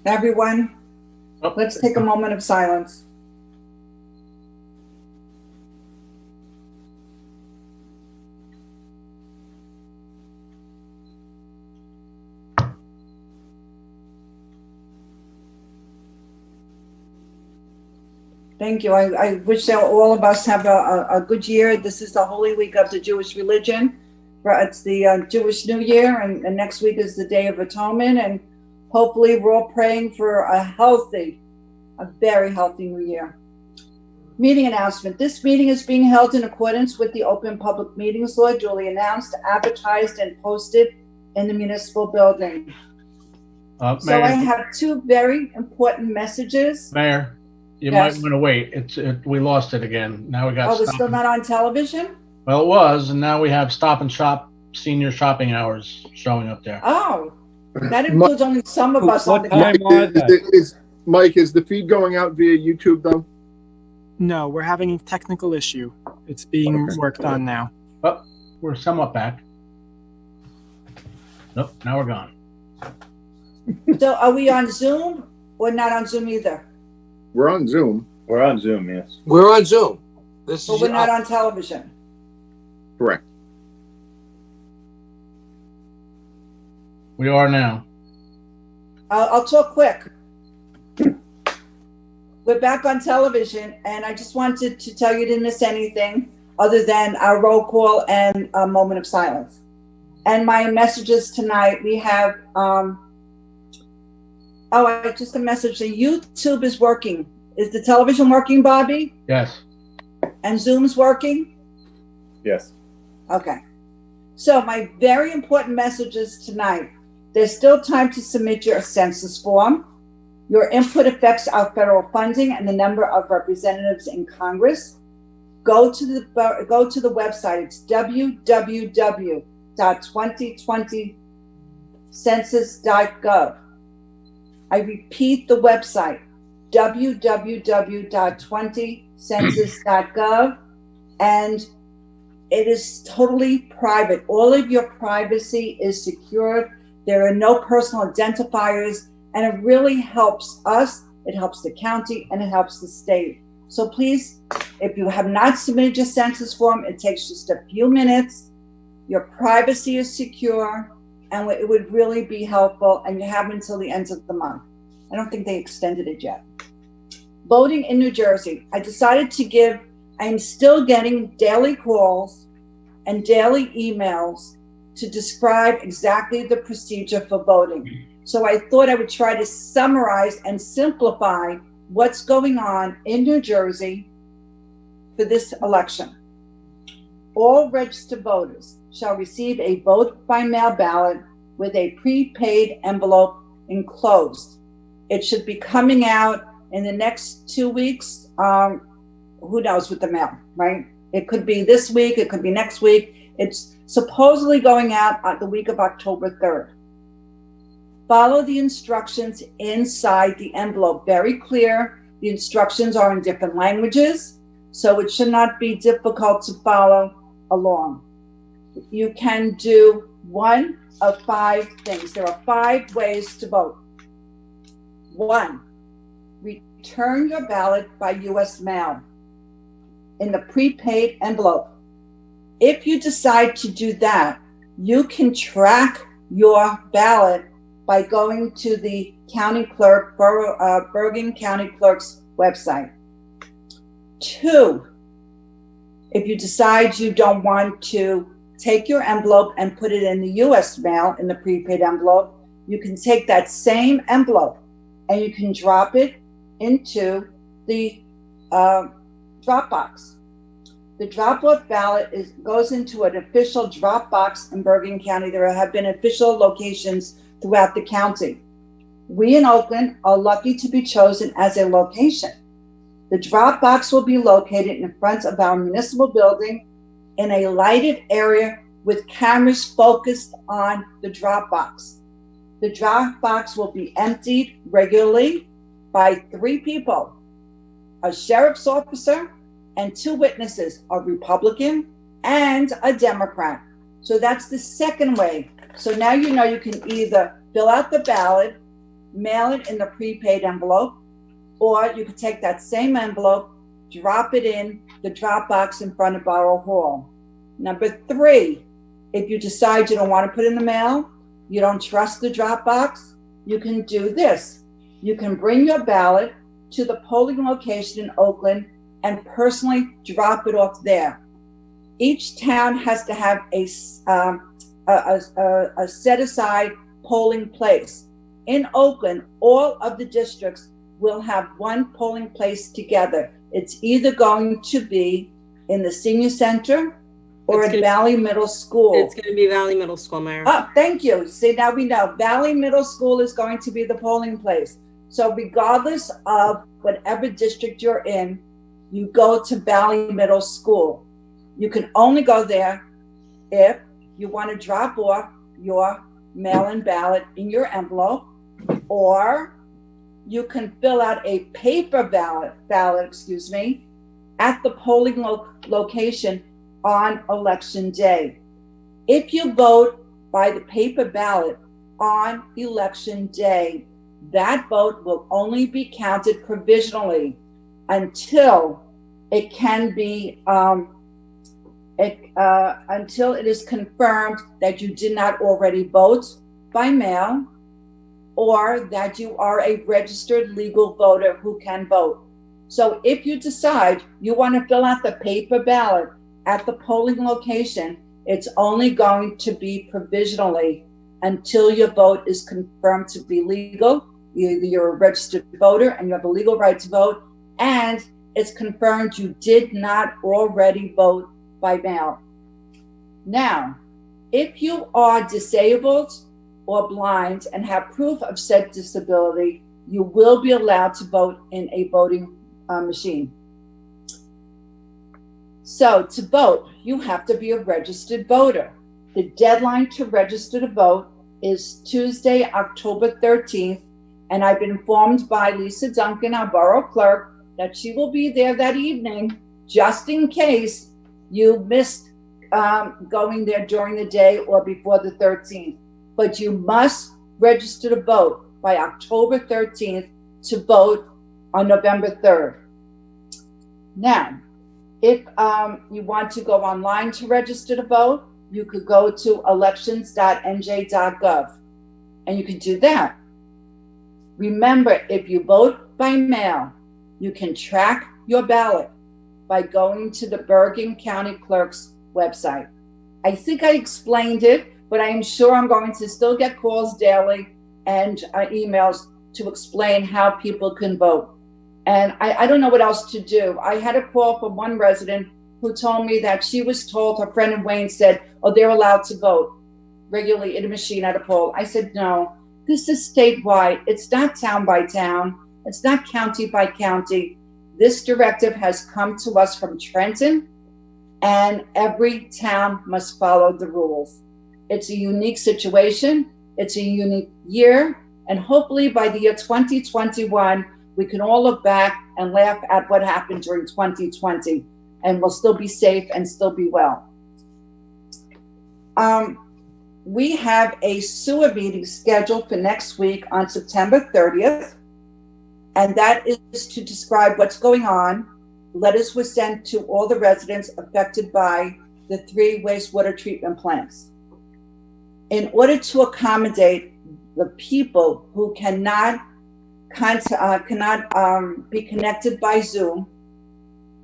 Everyone, Oh, let's take a moment of silence. Thank you. I wish that all of us have a good year. This is the Holy Week of the Jewish religion. It's the Jewish New Year, and next week is the Day of Atonement. And hopefully we're all praying for a very healthy New Year. Meeting announcement. This meeting is being held in accordance with the Open Public Meetings Law, duly announced, advertised, and posted in the municipal building. So I have two very important messages. Mayor, you Yes. might want to wait. We lost it again. Now we got. Oh, it's still not on television? Well, it was, and now we have Stop and Shop senior shopping hours showing up there. Oh, that includes only some of us on the What time are they? Mike, is the feed going out via YouTube though? No, we're having a technical issue. It's being worked on now. Oh, we're somewhat back. Nope, now we're gone. So are we on Zoom or not on Zoom either? We're on Zoom. We're on Zoom, yes. We're on Zoom. This But is we're not on television? Correct. We are now. I'll talk quick. We're back on television, and I just wanted to tell you didn't miss anything other than our roll call and a moment of silence. And my messages tonight, we have, I just a message that YouTube is working. Is the television working, Bobby? Yes. And Zoom's working? Yes. Okay. So my very important messages tonight. There's still time to submit your census form. Your input affects our federal funding and the number of representatives in Congress. Go to the website. It's www.2020census.gov. I repeat the website, www.20census.gov, and it is totally private. All of your privacy is secured. There are no personal identifiers, and it really helps us, it helps the county, and it helps the state. So please, if you have not submitted your census form, it takes just a few minutes. Your privacy is secure, and it would really be helpful, and you have until the end of the month. I don't think they extended it yet. Voting in New Jersey. I'm still getting daily calls and daily emails to describe exactly the procedure for voting. So I thought I would try to summarize and simplify what's going on in New Jersey for this election. All registered voters shall receive a vote by mail ballot with a prepaid envelope enclosed. It should be coming out in the next 2 weeks. Who knows with the mail, right? It could be this week, it could be next week. It's supposedly going out the week of October 3rd. Follow the instructions inside the envelope. Very clear. The instructions are in different languages, so it should not be difficult to follow along. You can do one of 5 things. There are 5 ways to vote. 1, return your ballot by U.S. mail in the prepaid envelope. If you decide to do that, you can track your ballot by going to the county clerk, Bergen County Clerk's website. 2, if you decide you don't want to take your envelope and put it in the U.S. mail, in the prepaid envelope, you can take that same envelope and you can drop it into the drop box. The drop-off ballot goes into an official drop box in Bergen County. There have been official locations throughout the county. We in Oakland are lucky to be chosen as a location. The drop box will be located in front of our municipal building in a lighted area with cameras focused on the drop box. The drop box will be emptied regularly by 3 people, a sheriff's officer and 2 witnesses, a Republican and a Democrat. So that's the second way. So now you know you can either fill out the ballot mail it in the prepaid envelope, or you could take that same envelope, drop it in the drop box in front of Borough Hall. Number 3, if you decide you don't want to put in the mail, you don't trust the drop box, you can do this. You can bring your ballot to the polling location in Oakland and personally drop it off there. Each town has to have a set aside polling place. In Oakland, all of the districts will have one polling place together. It's either going to be in the senior center or at Valley Middle School. It's going to be Valley Middle School, Mayor. Oh, thank you. See, now we know Valley Middle School is going to be the polling place. So regardless of whatever district you're in, you go to Valley Middle School. You can only go there if you want to drop off your mail-in ballot in your envelope, or you can fill out a paper ballot, at the polling location on election day. If you vote by the paper ballot on election day, that vote will only be counted provisionally until it can be until it is confirmed that you did not already vote by mail, or that you are a registered legal voter who can vote. So if you decide you want to fill out the paper ballot at the polling location, it's only going to be provisionally until your vote is confirmed to be legal. Either you're a registered voter and you have the legal right to vote, and it's confirmed you did not already vote by mail. Now, if you are disabled or blind and have proof of said disability, you will be allowed to vote in a voting machine. So to vote, you have to be a registered voter. The deadline to register to vote is Tuesday, October 13th, and I've been informed by Lisa Duncan, our borough clerk, that she will be there that evening, just in case you missed going there during the day or before the 13th. But you must register to vote by October 13th to vote on November 3rd. Now, if you want to go online to register to vote, you could go to elections.nj.gov, and you can do that. Remember, if you vote by mail, you can track your ballot by going to the Bergen County Clerk's website. I think I explained it, but I am sure I'm going to still get calls daily and emails to explain how people can vote. And I don't know what else to do. I had a call from one resident who told me that she was told, her friend in Wayne said, oh, they're allowed to vote regularly in a machine at a poll. I said, no, this is statewide. It's not town by town. It's not county by county. This directive has come to us from Trenton, and every town must follow the rules. It's a unique situation. It's a unique year. And hopefully by the year 2021, we can all look back and laugh at what happened during 2020, and we'll still be safe and still be well. We have a sewer meeting scheduled for next week on September 30th, and that is to describe what's going on. Letters were sent to all the residents affected by the 3 wastewater treatment plants. In order to accommodate the people who cannot be connected by Zoom,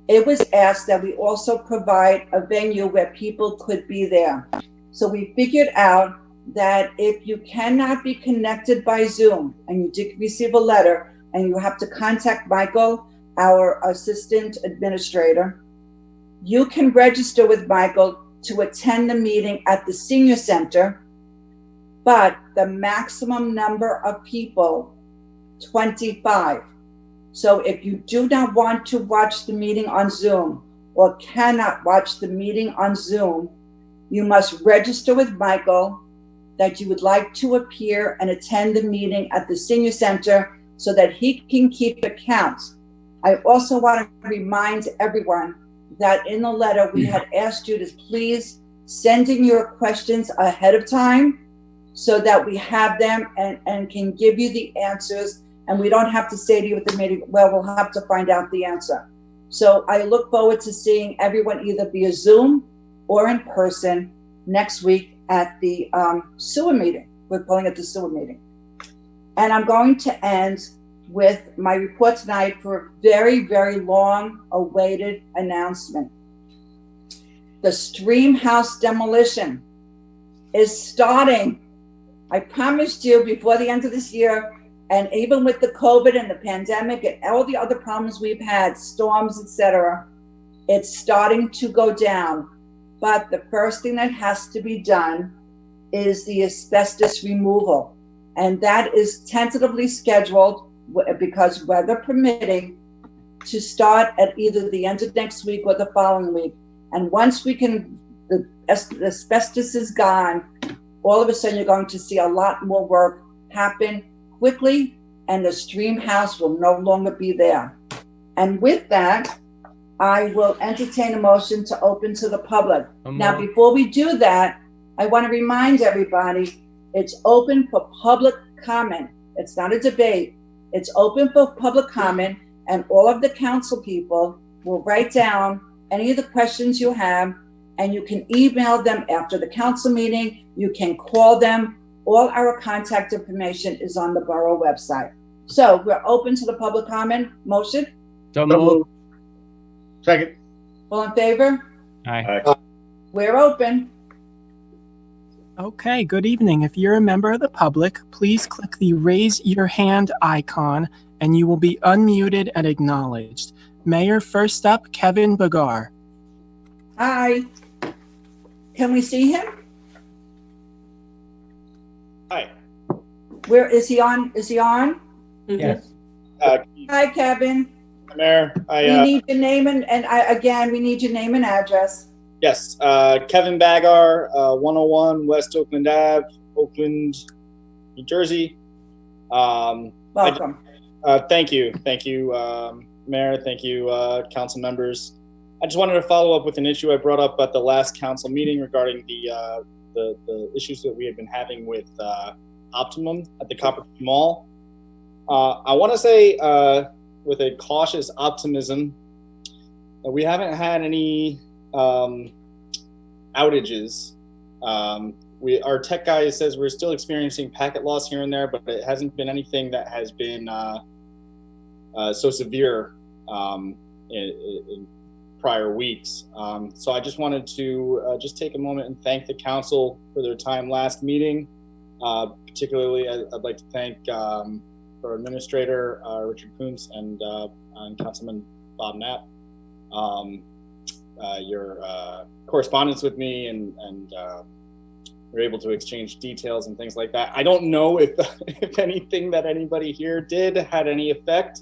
it was asked that we also provide a venue where people could be there. So we figured out that if you cannot be connected by Zoom and you did receive a letter and you have to contact Michael, our assistant administrator, you can register with Michael to attend the meeting at the senior center, but the maximum number of people, 25. So if you do not want to watch the meeting on Zoom or cannot watch the meeting on Zoom, you must register with Michael that you would like to appear and attend the meeting at the senior center so that he can keep account. I also want to remind everyone that in the letter we had asked you to please send in your questions ahead of time so that we have them and can give you the answers, and we don't have to say to you at the meeting, well, we'll have to find out the answer. So I look forward to seeing everyone either via Zoom or in person next week at the sewer meeting. We're calling it the sewer meeting. And I'm going to end with my report tonight for a very, very long awaited announcement. The Stream House demolition is starting. I promised you before the end of this year, and even with the COVID and the pandemic and all the other problems we've had, storms, etc., it's starting to go down. But the first thing that has to be done is the asbestos removal. And that is tentatively scheduled, because weather permitting, to start at either the end of next week or the following week. And once the asbestos is gone, all of a sudden you're going to see a lot more work happen quickly, and the Stream House will no longer be there. And with that, I will entertain a motion to open to the public. Now, before we do that, I want to remind everybody, it's open for public comment. It's not a debate. It's open for public comment, and all of the council people will write down any of the questions you have, and you can email them after the council meeting. You can call them. All our contact information is on the borough website. So we're open to the public comment. Motion? So moved. Second. All in favor? Aye. We're open. Okay, good evening. If you're a member of the public, please click the raise your hand icon and you will be unmuted and acknowledged. Mayor, first up, Kevin Bagar. Hi. Can we see him? Hi. Where is he on? Is he on? Yes. Hi, Kevin. Mayor, We need your name again, we need your name and address. yes, Kevin Bagar, 101 West Oakland Ave, Oakland, New Jersey. Welcome. Thank you, Mayor. Thank you, council members. I just wanted to follow up with an issue I brought up at the last council meeting regarding the issues that we had been having with Optimum at the Copper Mall. I want to say, with a cautious optimism, that we haven't had any outages. Our tech guy says we're still experiencing packet loss here and there, but it hasn't been anything that has been so severe in prior weeks. So I just wanted to just take a moment and thank the council for their time last meeting. Particularly, I'd like to thank our administrator, Richard Kuntz, and Councilman Bob Knapp. Your correspondence with me and we're able to exchange details and things like that. I don't know if anything that anybody here did had any effect.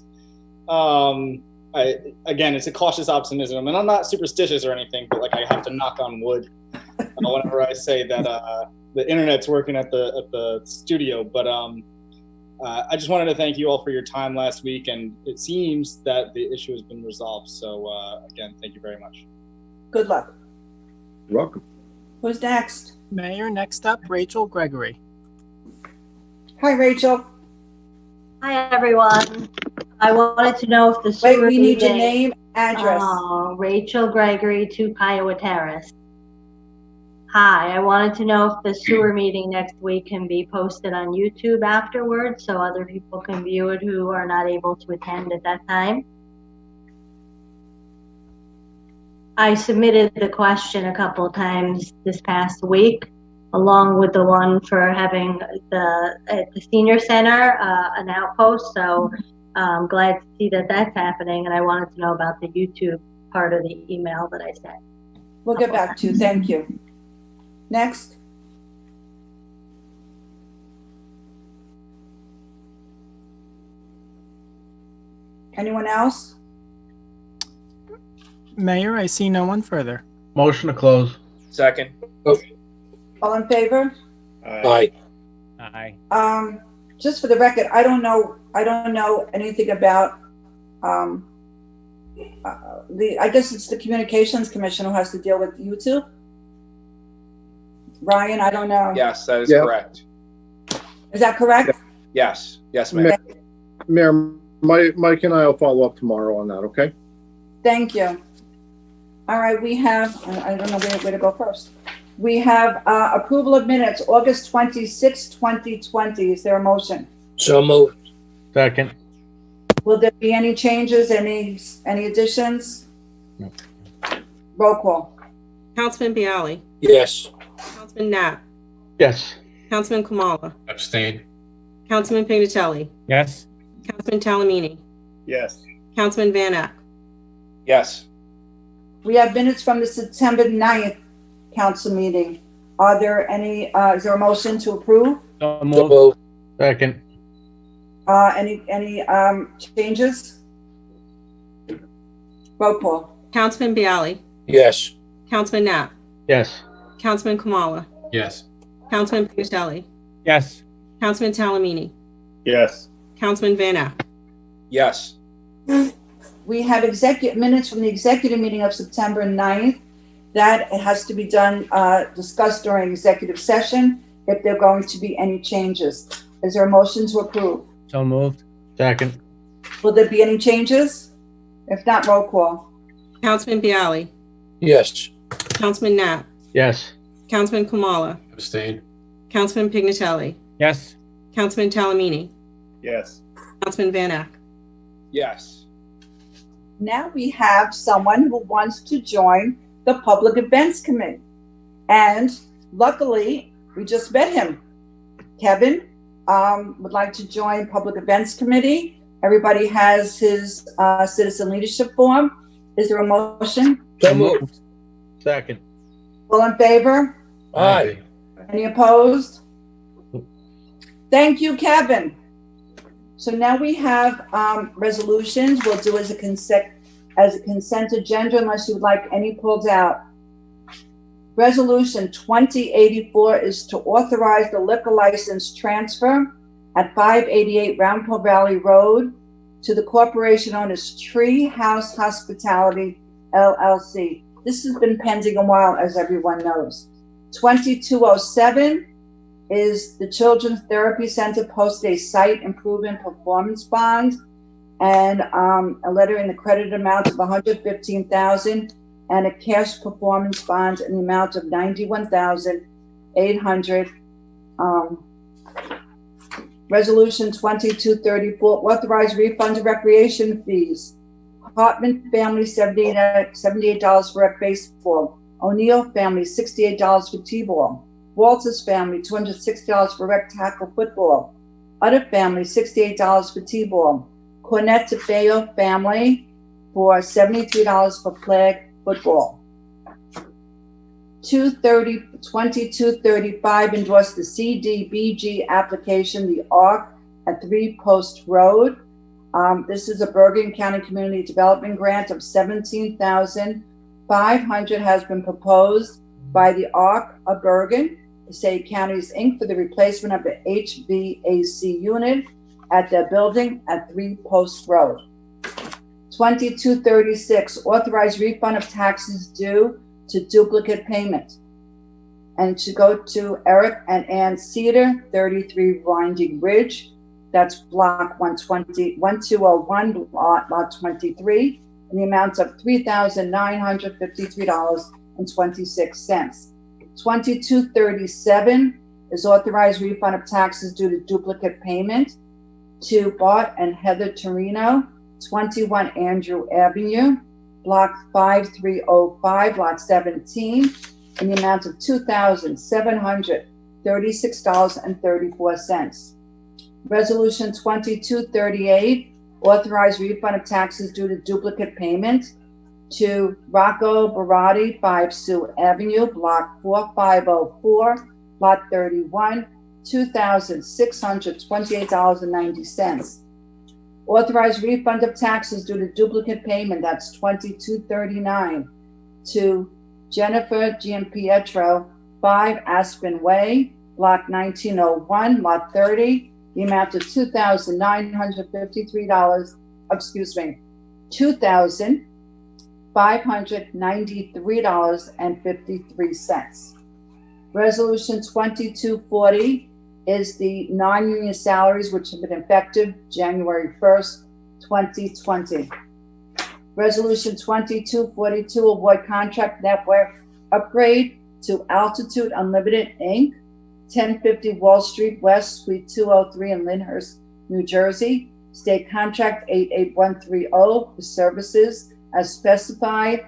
Again, it's a cautious optimism, and I'm not superstitious or anything, but like I have to knock on wood whenever I say that the internet's working at the studio. But I just wanted to thank you all for your time last week, and it seems that the issue has been resolved. So again, thank you very much. Good luck. You're welcome. Who's next? Mayor, next up, Rachel Gregory. Hi, Rachel. Hi, everyone. I wanted to know if the Wait, sewer we need your meeting- name, address. Rachel Gregory, 2 Kiowa Terrace. Hi, I wanted to know if the sewer meeting next week can be posted on YouTube afterwards so other people can view it who are not able to attend at that time. I submitted the question a couple of times this past week, along with the one for having at the senior center an outpost. So I'm glad to see that that's happening, and I wanted to know about the YouTube part of the email that I sent. We'll get back to you. Thank you. Next. Anyone else? Mayor, I see no one further. Motion to close. Second. All in favor? Aye. Aye. Just for the record, I don't know anything about I guess it's the Communications Commission who has to deal with YouTube. Ryan, I don't know. Yes, that is Yeah. correct. Is that correct? Yes. Yes, ma'am. Mayor, Mike and I will follow up tomorrow on that, okay? Thank you. All right, we have, I don't know where to go first. We have approval of minutes, August 26, 2020. Is there a motion? So moved. Second. Will there be any changes, any additions? No. Roll call. Councilman Bialy. Yes. Councilman Knapp. Yes. Councilman Kamala. Abstain. Councilman Pignatelli. Yes. Councilman Talamini. Yes. Councilman Van Ack. Yes. We have minutes from the September 9th council meeting. Are there any, is there a motion to approve? So So moved. moved. Second. Any changes? Roll call. Councilman Bialy. Yes. Councilman Knapp. Yes. Councilman Kamala. Yes. Councilman Pignatelli. Yes. Councilman Talamini. Yes. Councilman Van Ack. Yes. We have minutes from the executive meeting of September 9th. That has to be done, discussed during executive session if there are going to be any changes. Is there a motion to approve? So moved. Second. Will there be any changes? If not, roll call. Councilman Bialy. Yes. Councilman Knapp. Yes. Councilman Kamala. Abstain. Councilman Pignatelli. Yes. Councilman Talamini. Yes. Councilman Van Ack. Yes. Now we have someone who wants to join the Public Events Committee. And luckily, we just met him. Kevin would like to join Public Events Committee. Everybody has his citizen leadership form. Is there a motion? So moved. Second. All in favor? Aye. Any opposed? Thank you, Kevin. So now we have resolutions. We'll do as a consent agenda unless you would like any pulled out. Resolution 2084 is to authorize the liquor license transfer at 588 Round Hill Valley Road to the corporation known as Tree House Hospitality, LLC. This has been pending a while, as everyone knows. 2207 is the Children's Therapy Center posted a site improvement performance bond and a letter in the credit amount of $115,000 and a cash performance bond in the amount of $91,800. Resolution 2234, authorize refund of recreation fees. Hartman family, $78 for rec baseball. O'Neill family, $68 for t-ball. Walters family, $260 for rec tackle football. Other family, $68 for t-ball. Cornette Tefeo family for $73 for flag football. 2235 endorsed the CDBG application, the ARC at 3 Post Road. This is a Bergen County Community Development Grant of $17,500 has been proposed by the ARC of Bergen, Passaic Counties Inc. for the replacement of the HVAC unit at their building at 3 Post Road. 2236, authorized refund of taxes due to duplicate payment. And to go to Eric and Ann Cedar, 33 Winding Ridge. That's block 1201, lot 23, in the amount of $3,953.26. 2237 is authorized refund of taxes due to duplicate payment to Bart and Heather Torino, 21 Andrew Avenue, block 5305, lot 17, in the amount of $2,736.34. Resolution 2238, authorized refund of taxes due to duplicate payment to Rocco Baratti, 5 Sioux Avenue, block 4504, lot 31, $2,628.90. Authorized refund of taxes due to duplicate payment, that's 2239, to Jennifer Giampietro, 5 Aspen Way, block 1901, lot 30, the amount of $2,593.53. Resolution 2240 is the non-union salaries, which have been effective January 1st, 2020. Resolution 2242, award contract network upgrade to Altitude Unlimited, Inc., 1050 Wall Street West, Suite 203 in Lyndhurst, New Jersey. State contract 88130 for services as specified,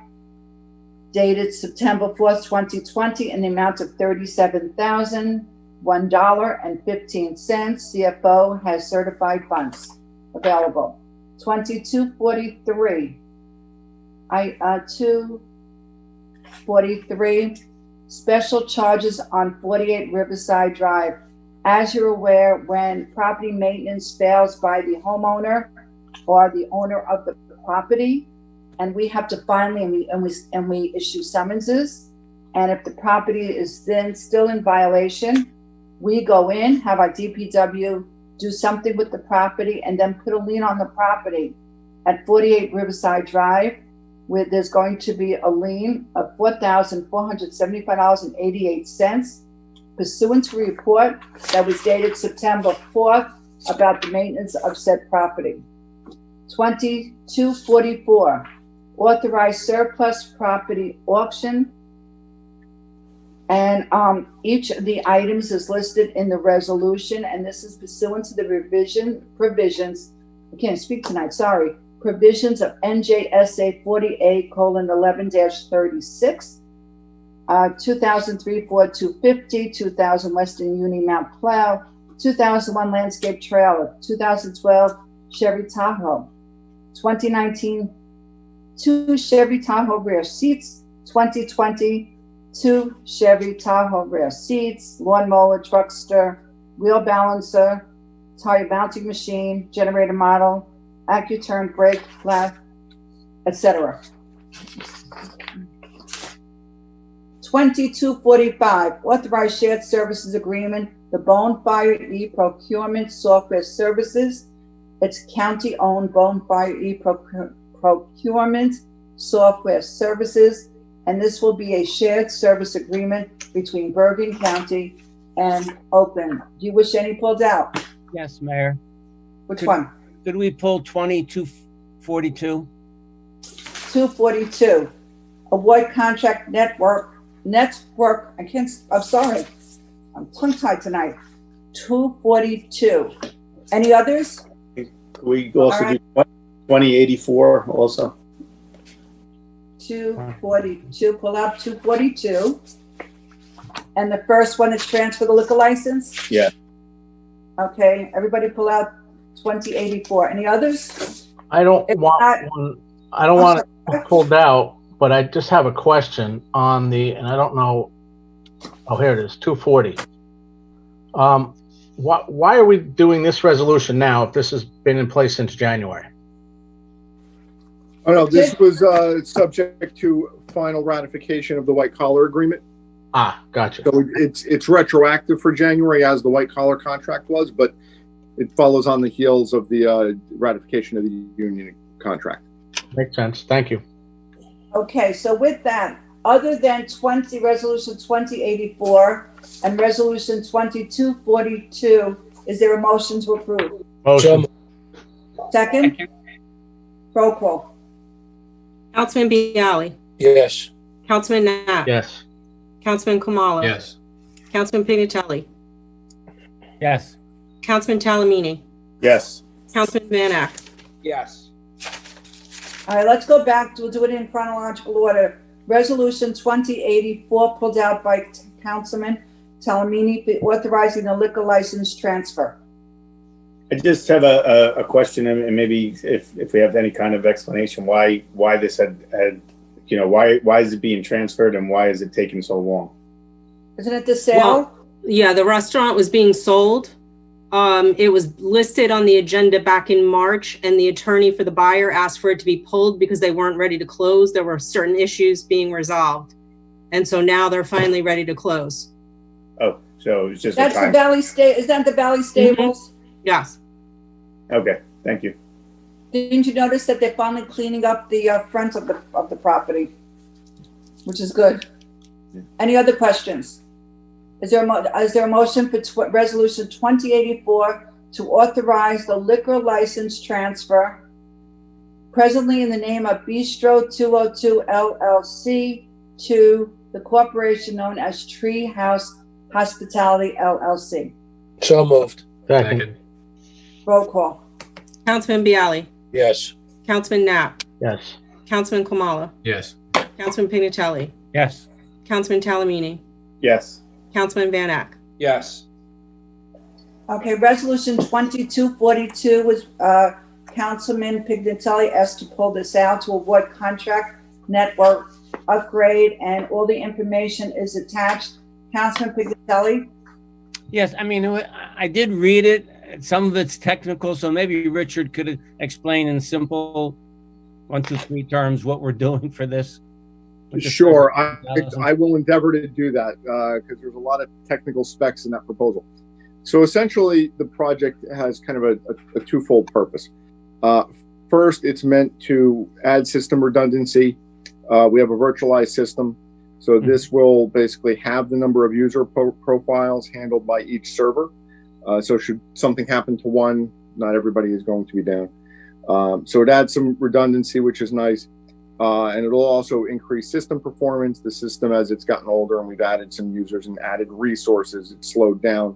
dated September 4th, 2020, in the amount of $37,001.15. CFO has certified funds available. 2243, 243, special charges on 48 Riverside Drive. As you're aware, when property maintenance fails by the homeowner or the owner of the property, and we have to finally, and we issue summonses, and if the property is then still in violation, we go in, have our DPW do something with the property, and then put a lien on the property at 48 Riverside Drive, where there's going to be a lien of $4,475.88 pursuant to a report that was dated September 4th about the maintenance of said property. 2244, authorized surplus property auction. And each of the items is listed in the resolution, and this is pursuant to the provisions, I can't speak tonight, sorry, provisions of NJSA 48:11-36, 2003 Ford 250, 2000 Western Uni Mount Plow, 2001 Landscape Trailer, 2012 Chevy Tahoe, 2019 2 Chevy Tahoe rear seats, 2020 2 Chevy Tahoe rear seats, lawnmower, truckster, wheel balancer, tire mounting machine, generator model, AccuTurn brake flat, etc. 2245, authorized shared services agreement, the Bonfire e-procurement software services. It's county-owned Bonfire e-procurement software services, and this will be a shared service agreement between Bergen County and Oakland. Do you wish any pulled out? Yes, Mayor. Which one? Could we pull 2242? 242, award contract network, I'm sorry, I'm tongue-tied tonight. 242. Any others? We also do 2084 also. 242, pull out 242. And the first one is transfer the liquor license? Yeah. Okay, everybody pull out 2084. Any others? I don't If want not- one. I don't want it pulled out, but I just have a question on the, and I don't know. Oh, here it is, 240. Why are we doing this resolution now if this has been in place since January? Oh, no, this was subject to final ratification of the white collar agreement. Ah, gotcha. So it's retroactive for January as the white collar contract was, but it follows on the heels of the ratification of the union contract. Makes sense. Thank you. Okay, so with that, other than resolution 2084 and resolution 2242, is there a motion to approve? Motion. Second? Roll call. Councilman Bialy. Yes. Councilman Knapp. Yes. Councilman Kamala. Yes. Councilman Pignatelli. Yes. Councilman Talamini. Yes. Councilman Van Ack. Yes. All right, let's go back. We'll do it in chronological order. Resolution 2084 pulled out by Councilman Talamini, authorizing the liquor license transfer. I just have a question, and maybe if we have any kind of explanation why this had why is it being transferred and why is it taking so long? Isn't it the sale? Well, yeah, the restaurant was being sold. It was listed on the agenda back in March, and the attorney for the buyer asked for it to be pulled because they weren't ready to close. There were certain issues being resolved. And so now they're finally ready to close. Oh, so it's just That's a the time. Valley State. Is that the Valley Stables? Yes. Okay, thank you. Didn't you notice that they're finally cleaning up the front of the property, which is good. Any other questions? Is there a motion for resolution 2084 to authorize the liquor license transfer presently in the name of Bistro 202 LLC to the corporation known as Tree House Hospitality LLC? So moved. Second. Roll call. Councilman Bialy. Yes. Councilman Knapp. Yes. Councilman Kamala. Yes. Councilman Pignatelli. Yes. Councilman Talamini. Yes. Councilman Van Ack. Yes. Okay, resolution 2242 was Councilman Pignatelli asked to pull this out to award contract network upgrade, and all the information is attached. Councilman Pignatelli? Yes, I mean, I did read it. Some of it's technical, so maybe Richard could explain in simple 1, 2, 3 terms what we're doing for this. Sure, I will endeavor to do that because there's a lot of technical specs in that proposal. So essentially, the project has kind of a twofold purpose. First, it's meant to add system redundancy. We have a virtualized system, so this will basically have the number of user profiles handled by each server. So should something happen to one, not everybody is going to be down. So it adds some redundancy, which is nice. And it'll also increase system performance. The system, as it's gotten older and we've added some users and added resources, it's slowed down.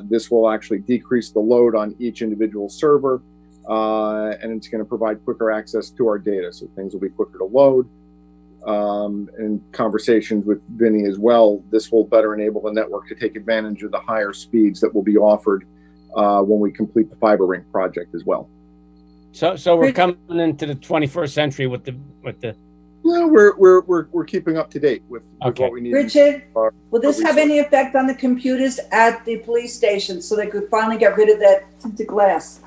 This will actually decrease the load on each individual server, and it's going to provide quicker access to our data. So things will be quicker to load. And conversations with Vinny as well, this will better enable the network to take advantage of the higher speeds that will be offered when we complete the fiber ring project as well. So we're coming into the 21st century with the. No, we're keeping up to date with what we need. Richard, will this have any effect on the computers at the police station so they could finally get rid of that tinted glass?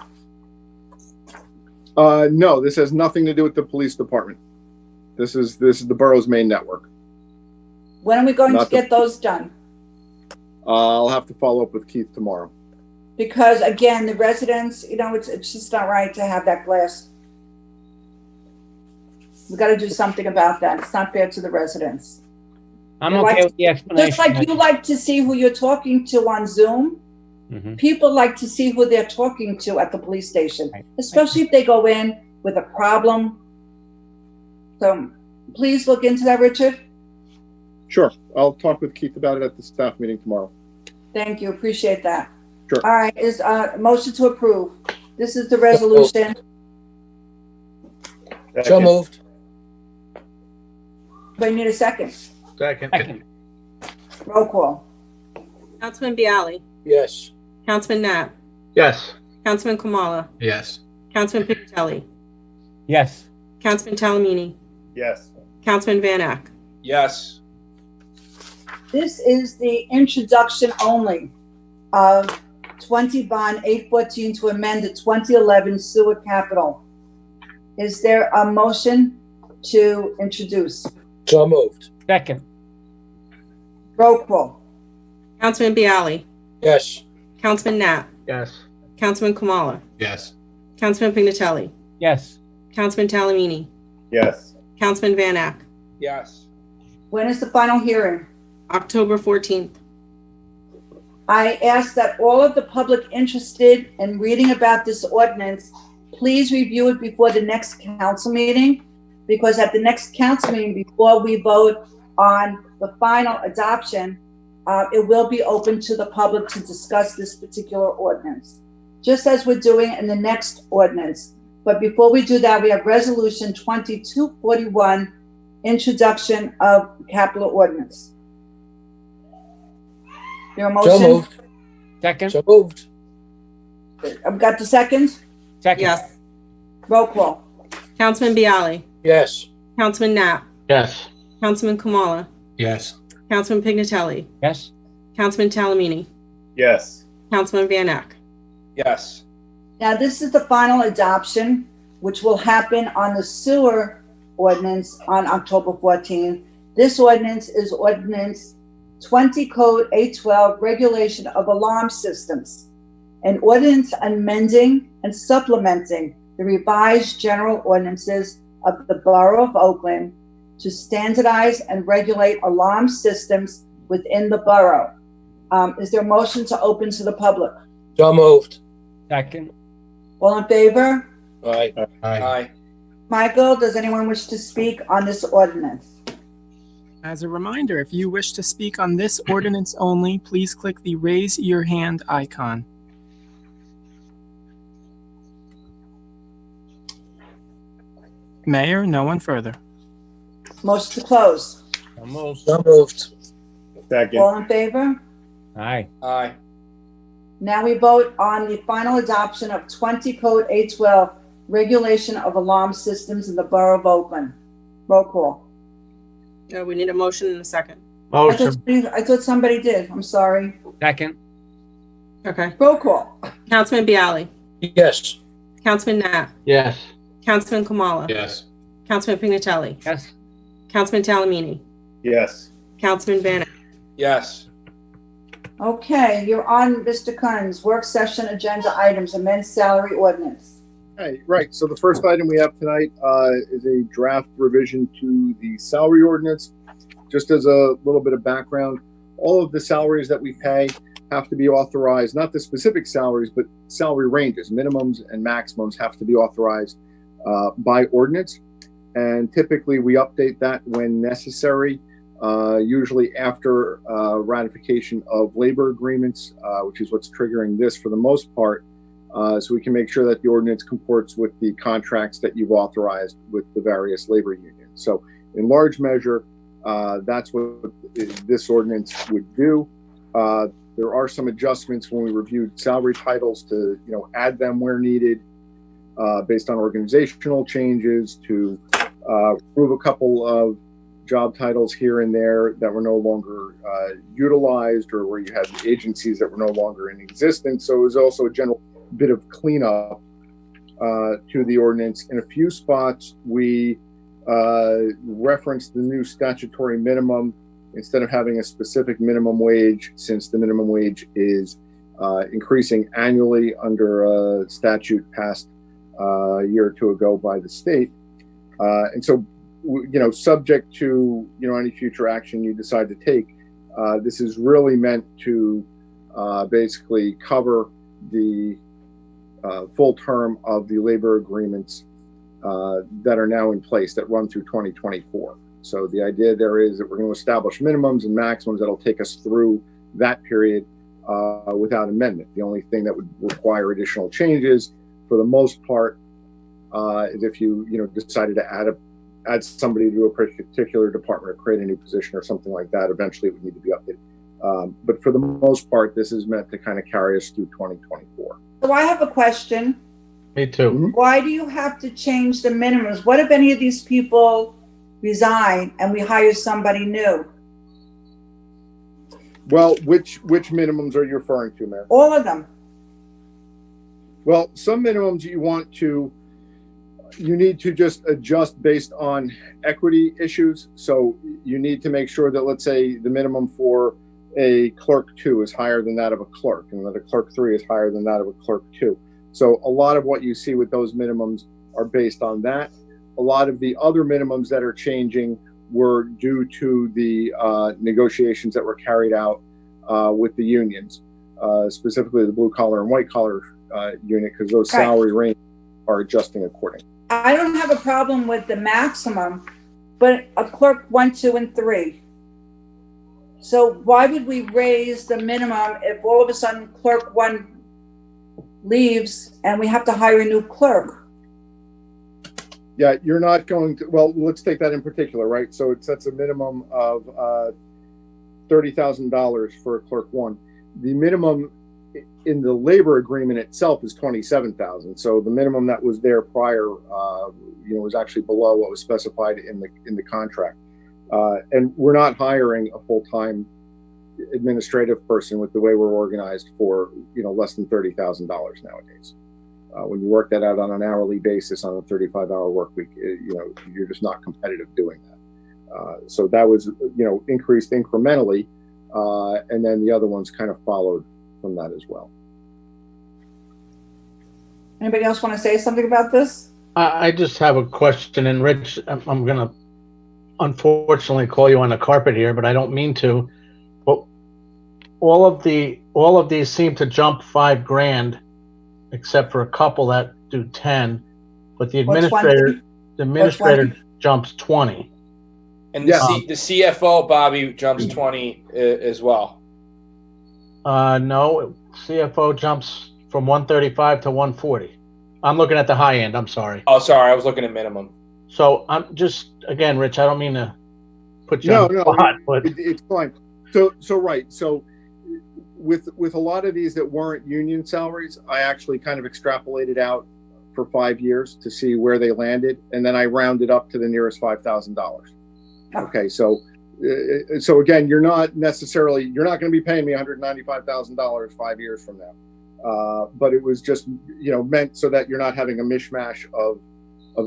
No, this has nothing to do with the police department. This is the borough's main network. When are we going to get those done? I'll have to follow up with Keith tomorrow. Because again, the residents, it's just not right to have that glass. We got to do something about that. It's not fair to the residents. I'm okay with the explanation. Just like you like to see who you're talking to on Zoom, people like to see who they're talking to at the police station, especially if they go in with a problem. So please look into that, Richard. Sure. I'll talk with Keith about it at the staff meeting tomorrow. Thank you. Appreciate that. Sure. All right. Is a motion to approve. This is the resolution. So moved. But you need a second. Second. Roll call. Councilman Bialy. Yes. Councilman Knapp. Yes. Councilman Kamala. Yes. Councilman Pignatelli. Yes. Councilman Talamini. Yes. Councilman Van Ack. Yes. This is the introduction only of 20 bond 814 to amend the 2011 sewer capital. Is there a motion to introduce? So moved. Second. Roll call. Councilman Bialy. Yes. Councilman Knapp. Yes. Councilman Kamala. Yes. Councilman Pignatelli. Yes. Councilman Talamini. Yes. Councilman Van Ack. Yes. When is the final hearing? October 14th. I ask that all of the public interested in reading about this ordinance, please review it before the next council meeting, because at the next council meeting, before we vote on the final adoption, it will be open to the public to discuss this particular ordinance, just as we're doing in the next ordinance. But before we do that, we have resolution 2241, introduction of capital ordinance. Your motion? So moved. Second. So moved. I've got the second. Second. Yes. Roll call. Councilman Bialy. Yes. Councilman Knapp. Yes. Councilman Kamala. Yes. Councilman Pignatelli. Yes. Councilman Talamini. Yes. Councilman Van Ack. Yes. Now, this is the final adoption, which will happen on the sewer ordinance on October 14th. This ordinance is ordinance 20 Code 812, regulation of alarm systems, an ordinance amending and supplementing the revised general ordinances of the Borough of Oakland to standardize and regulate alarm systems within the borough. Is there a motion to open to the public? So moved. Second. All in favor? Aye. Aye. Michael, does anyone wish to speak on this ordinance? As a reminder, if you wish to speak on this ordinance only, please click the raise your hand icon. Mayor, no one further. Motion to close. So moved. So moved. Second. All in favor? Aye. Aye. Now we vote on the final adoption of 20 Code 812, regulation of alarm systems in the Borough of Oakland. Roll call. We need a motion in a second. Motion. I thought somebody did. I'm sorry. Second. Okay. Roll call. Councilman Bialy. Yes. Councilman Knapp. Yes. Councilman Kamala. Yes. Councilman Pignatelli. Yes. Councilman Talamini. Yes. Councilman Bannock. Yes. Okay, you're on, Mr. Kunz. Work session agenda items, amend salary ordinance. Hey, right. So the first item we have tonight is a draft revision to the salary ordinance. Just as a little bit of background, all of the salaries that we pay have to be authorized, not the specific salaries, but salary ranges, minimums and maximums have to be authorized by ordinance. And typically we update that when necessary, usually after ratification of labor agreements, which is what's triggering this for the most part. So we can make sure that the ordinance comports with the contracts that you've authorized with the various labor unions. So in large measure, that's what this ordinance would do. There are some adjustments when we reviewed salary titles to, add them where needed, based on organizational changes, to remove a couple of job titles here and there that were no longer utilized, or where you had agencies that were no longer in existence. So it was also a general bit of cleanup to the ordinance. In a few spots, we referenced the new statutory minimum instead of having a specific minimum wage, since the minimum wage is increasing annually under a statute passed a year or two ago by the state. And so, subject to, any future action you decide to take, this is really meant to basically cover the full term of the labor agreements that are now in place that run through 2024. So the idea there is that we're going to establish minimums and maximums that'll take us through that period without amendment. The only thing that would require additional changes, for the most part, is if you decided to add somebody to a particular department or create a new position or something like that. Eventually, it would need to be updated. But for the most part, this is meant to kind of carry us through 2024. So I have a question. Me too. Mhm. Why do you have to change the minimums? What if any of these people resign and we hire somebody new? Well, which minimums are you referring to, Mayor? All of them. Well, some minimums you need to just adjust based on equity issues. So you need to make sure that, let's say, the minimum for a clerk 2 is higher than that of a clerk, and that a clerk 3 is higher than that of a clerk 2. So a lot of what you see with those minimums are based on that. A lot of the other minimums that are changing were due to the negotiations that were carried out with the unions, specifically the blue collar and white collar unit, because those Right. salary ranges are adjusting accordingly. I don't have a problem with the maximum, but a clerk 1, 2, and 3. So why would we raise the minimum if all of a sudden clerk 1 leaves and we have to hire a new clerk? Yeah, you're not going to, well, let's take that in particular, right? So it sets a minimum of $30,000 for a clerk 1. The minimum in the labor agreement itself is $27,000. So the minimum that was there prior, was actually below what was specified in the contract. And we're not hiring a full-time administrative person with the way we're organized for, less than $30,000 nowadays. When you work that out on an hourly basis on a 35-hour work week, you're just not competitive doing that. So that was, increased incrementally, and then the other ones kind of followed from that as well. Anybody else want to say something about this? I just have a question, and Rich, I'm going to unfortunately call you on the carpet here, but I don't mean to. all of these seem to jump $5,000, except for a couple that do 10, but the administrator jumps 20. And the CFO, Bobby, jumps 20 as well. No, CFO jumps from 135 to 140. I'm looking at the high end. I'm sorry. Oh, sorry, I was looking at minimum. So I'm just, again, Rich, I don't mean to put you on the spot, but it's fine. So right. So with a lot of these that weren't union salaries, I actually kind of extrapolated out for 5 years to see where they landed, and then I rounded up to the nearest $5,000. Okay, so again, you're not going to be paying me $195,000 5 years from now. But it was just, meant so that you're not having a mishmash of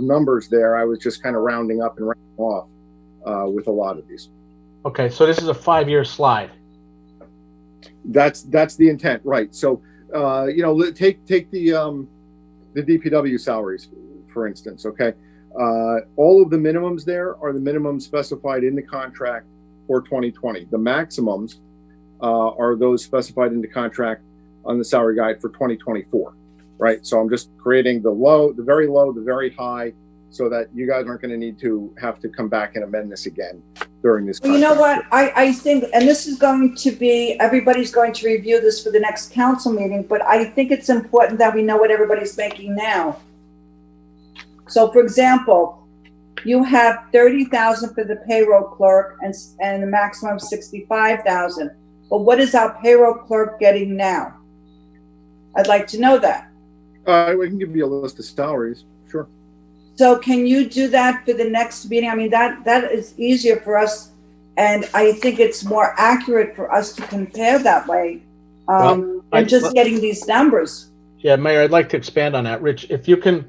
numbers there. I was just kind of rounding up and rounding off with a lot of these. Okay, so this is a 5-year slide. That's the intent, right? So, take the DPW salaries, for instance. Okay, all of the minimums there are the minimums specified in the contract for 2020. The maximums are those specified in the contract on the salary guide for 2024, right? So I'm just creating the very low, the very high, so that you guys aren't going to have to come back and amend this again during this. Well, you know what? I think, and this is going to be, everybody's going to review this for the next council meeting, but I think it's important that we know what everybody's making now. So, for example, you have $30,000 for the payroll clerk and the maximum of $65,000. But what is our payroll clerk getting now? I'd like to know that. We can give you a list of salaries, sure. So can you do that for the next meeting? I mean, that is easier for us, and I think it's more accurate for us to compare that way than just getting these numbers. Yeah, Mayor, I'd like to expand on that. Rich, if you can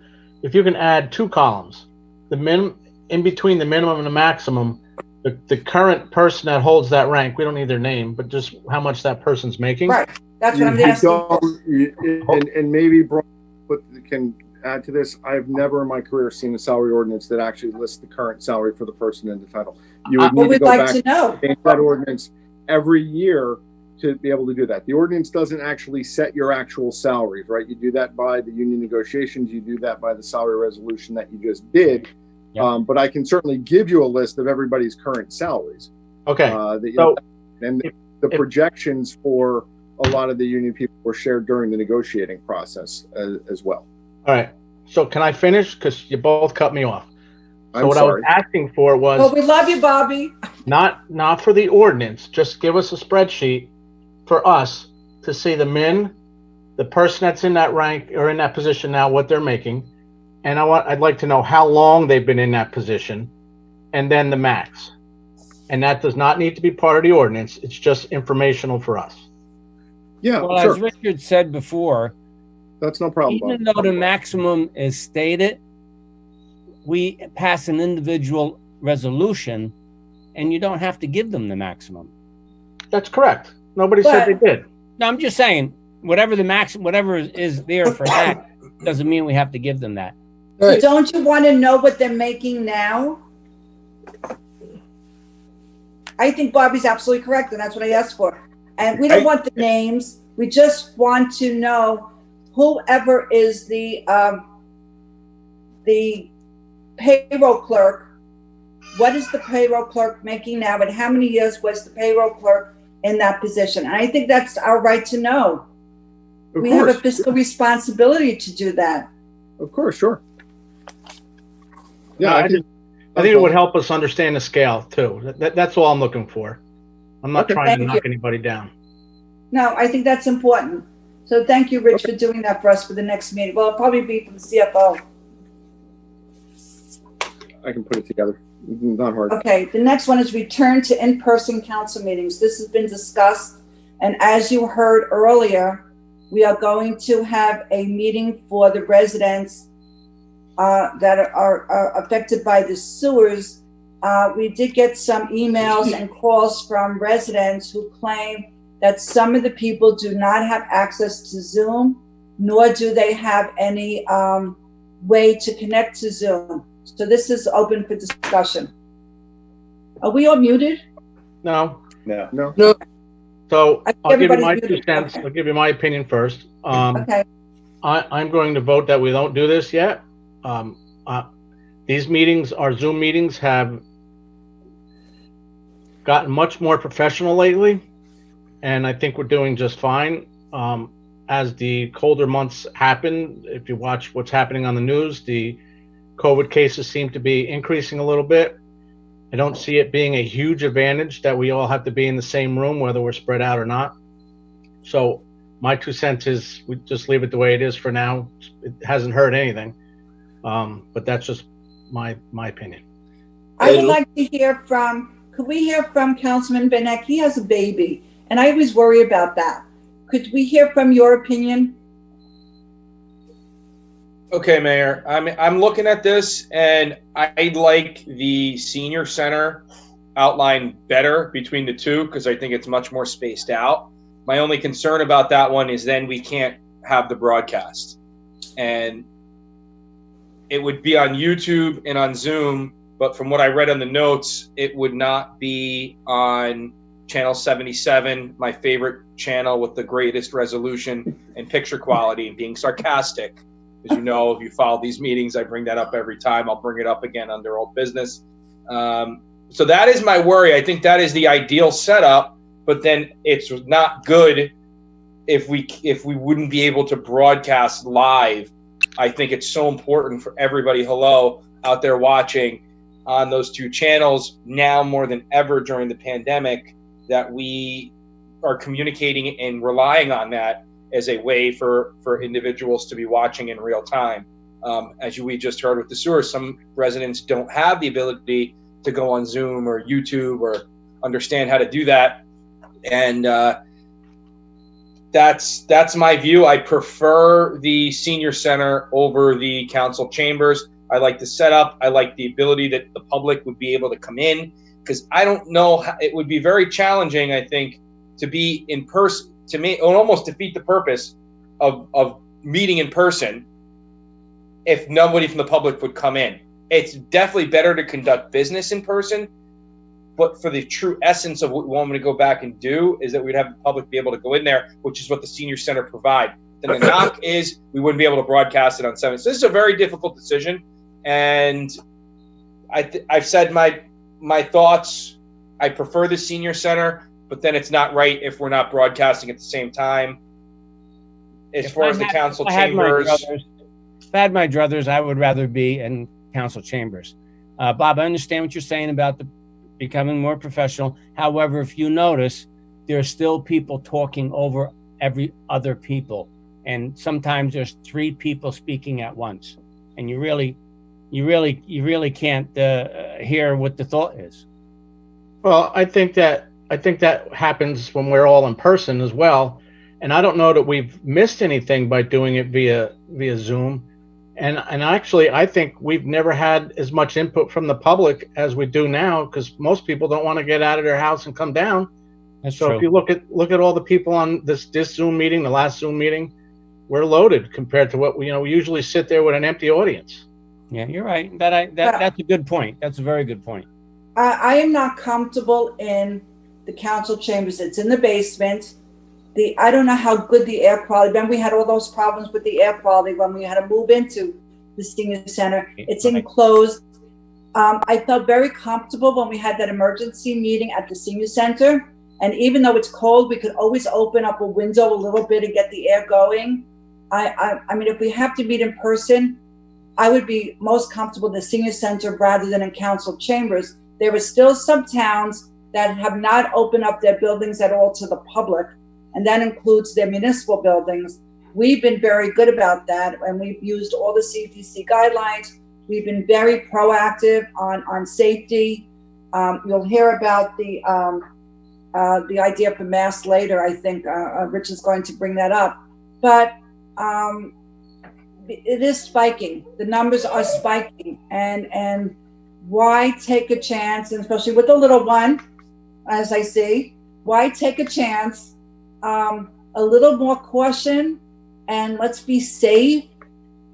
add 2 columns, in between the minimum and the maximum, the current person that holds that rank, we don't need their name, but just how much that person's making. Right, that's what I'm asking. And maybe Brian can add to this. I've never in my career seen a salary ordinance that actually lists the current salary for the person in the title. You would need to go back and change that ordinance every year to be able to do that. The ordinance doesn't actually set your actual salaries, right? You do that by the union negotiations. You do that by the salary resolution that you just did. Yep. But I can certainly give you a list of everybody's current salaries. Okay. The projections for a lot of the union people were shared during the negotiating process as well. All right. So can I finish? Because you both cut me off. So what sorry. I was asking for was... Well, we love you, Bobby. Not for the ordinance. Just give us a spreadsheet for us to see the person that's in that rank or in that position now, what they're making. And I'd like to know how long they've been in that position, and then the max. And that does not need to be part of the ordinance. It's just informational for us. Yeah, well, sure. As Richard said before, that's no problem. Even though the maximum is stated, we pass an individual resolution, and you don't have to give them the maximum. That's correct. Nobody said they did. No, I'm just saying, whatever is there for that doesn't mean we have to give them that. Right. Don't you want to know what they're making now? I think Bobby's absolutely correct, and that's what I asked for. And we don't want the names. We just want to know whoever is the payroll clerk. What is the payroll clerk making now, and how many years was the payroll clerk in that position? And I think that's our right to know. We have a fiscal responsibility to do that. Of course, sure. Yeah, I think it would help us understand the scale too. That's all I'm looking for. I'm not trying to knock anybody down. No, I think that's important. So thank you, Rich, for doing that for us for the next meeting. Well, it'll probably be from the CFO. I can put it together. Not hard. Okay, the next one is return to in-person council meetings. This has been discussed, and as you heard earlier, we are going to have a meeting for the residents that are affected by the sewers. We did get some emails and calls from residents who claim that some of the people do not have access to Zoom, nor do they have any way to connect to Zoom. So this is open for discussion. Are we all muted? No. No. So I'll give you my Everybody's 2 cents. okay. I'll give you my opinion first. Okay. I'm going to vote that we don't do this yet. These meetings, our Zoom meetings, have gotten much more professional lately, and I think we're doing just fine. As the colder months happen, if you watch what's happening on the news, the COVID cases seem to be increasing a little bit. I don't see it being a huge advantage that we all have to be in the same room, whether we're spread out or not. So my 2 cents is we just leave it the way it is for now. It hasn't hurt anything, but that's just my opinion. I would like to hear from, could we hear from Councilman Benek? He has a baby, and I always worry about that. Could we hear from your opinion? Okay, Mayor, I'm looking at this, and I'd like the senior center outline better between the two, because I think it's much more spaced out. My only concern about that one is then we can't have the broadcast, and it would be on YouTube and on Zoom, but from what I read on the notes, it would not be on channel 77, my favorite channel with the greatest resolution and picture quality, and being sarcastic. As you know, if you follow these meetings, I bring that up every time. I'll bring it up again under old business. So that is my worry. I think that is the ideal setup, but then it's not good if we wouldn't be able to broadcast live. I think it's so important for everybody, out there watching on those 2 channels now more than ever during the pandemic, that we are communicating and relying on that as a way for individuals to be watching in real time. As we just heard with the sewer, some residents don't have the ability to go on Zoom or YouTube or understand how to do that. And that's my view. I prefer the senior center over the council chambers. I like the setup. I like the ability that the public would be able to come in, because I don't know, it would be very challenging, I think, to be in person. To me, it would almost defeat the purpose of meeting in person if nobody from the public would come in. It's definitely better to conduct business in person, but for the true essence of what we want me to go back and do is that we'd have the public be able to go in there, which is what the senior center provide. Then the knock is we wouldn't be able to broadcast it on 7. So this is a very difficult decision, and I've said my thoughts. I prefer the senior center, but then it's not right if we're not broadcasting at the same time. As far as the council chambers, if I had my druthers, I would rather be in council chambers. Bob, I understand what you're saying about becoming more professional. However, if you notice, there are still people talking over every other people, and sometimes there's 3 people speaking at once, and you really can't hear what the thought is. Well, I think that happens when we're all in person as well. And I don't know that we've missed anything by doing it via Zoom. And actually, I think we've never had as much input from the public as we do now, because most people don't want to get out of their house and come down. That's so true. If you look at all the people on this Zoom meeting, the last Zoom meeting, we're loaded compared to what we usually sit there with an empty audience. Yeah, you're right. That's a good point. That's a very good point. I am not comfortable in the council chambers. It's in the basement. I don't know how good the air quality. Then we had all those problems with the air quality when we had to move into the senior center. It's enclosed. I felt very comfortable when we had that emergency meeting at the senior center. And even though it's cold, we could always open up a window a little bit and get the air going. I mean, if we have to meet in person, I would be most comfortable in the senior center rather than in council chambers. There are still some towns that have not opened up their buildings at all to the public, and that includes their municipal buildings. We've been very good about that, and we've used all the CDC guidelines. We've been very proactive on safety. You'll hear about the idea for masks later. I think Rich is going to bring that up. But it is spiking. The numbers are spiking, and why take a chance, and especially with the little one, as I see, why take a chance? A little more caution, and let's be safe.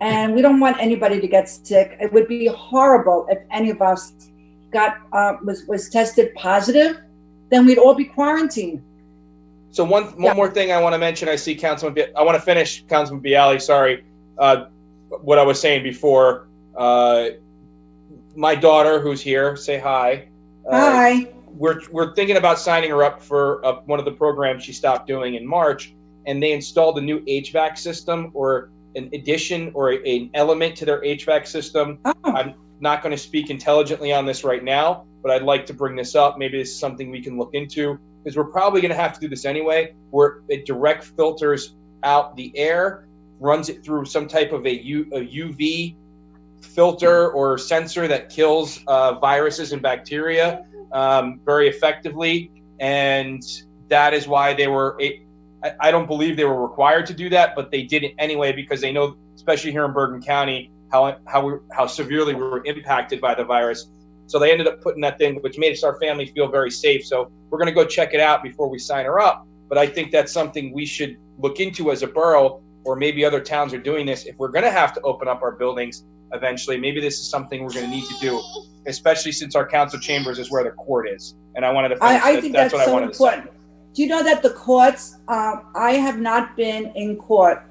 And we don't want anybody to get sick. It would be horrible if any of us was tested positive. Then we'd all be quarantined. So one more thing I want to mention. I see I want to finish, Councilman Bialy. Sorry, what I was saying before. My daughter, who's here, say hi. Hi. We're thinking about signing her up for one of the programs she stopped doing in March, and they installed a new HVAC system or an addition or an element to their HVAC system. Oh. I'm not going to speak intelligently on this right now, but I'd like to bring this up. Maybe this is something we can look into, because we're probably going to have to do this anyway, where it direct filters out the air, runs it through some type of a UV filter or sensor that kills viruses and bacteria very effectively. And that is why I don't believe they were required to do that, but they did it anyway, because they know, especially here in Bergen County, how severely we were impacted by the virus. So they ended up putting that thing, which made our family feel very safe. So we're going to go check it out before we sign her up. But I think that's something we should look into as a borough, or maybe other towns are doing this. If we're going to have to open up our buildings eventually, maybe this is something we're going to need to do, especially since our council chambers is where the court is. And I wanted to finish. I think that's so important. Do you know that the courts, I have not been in court.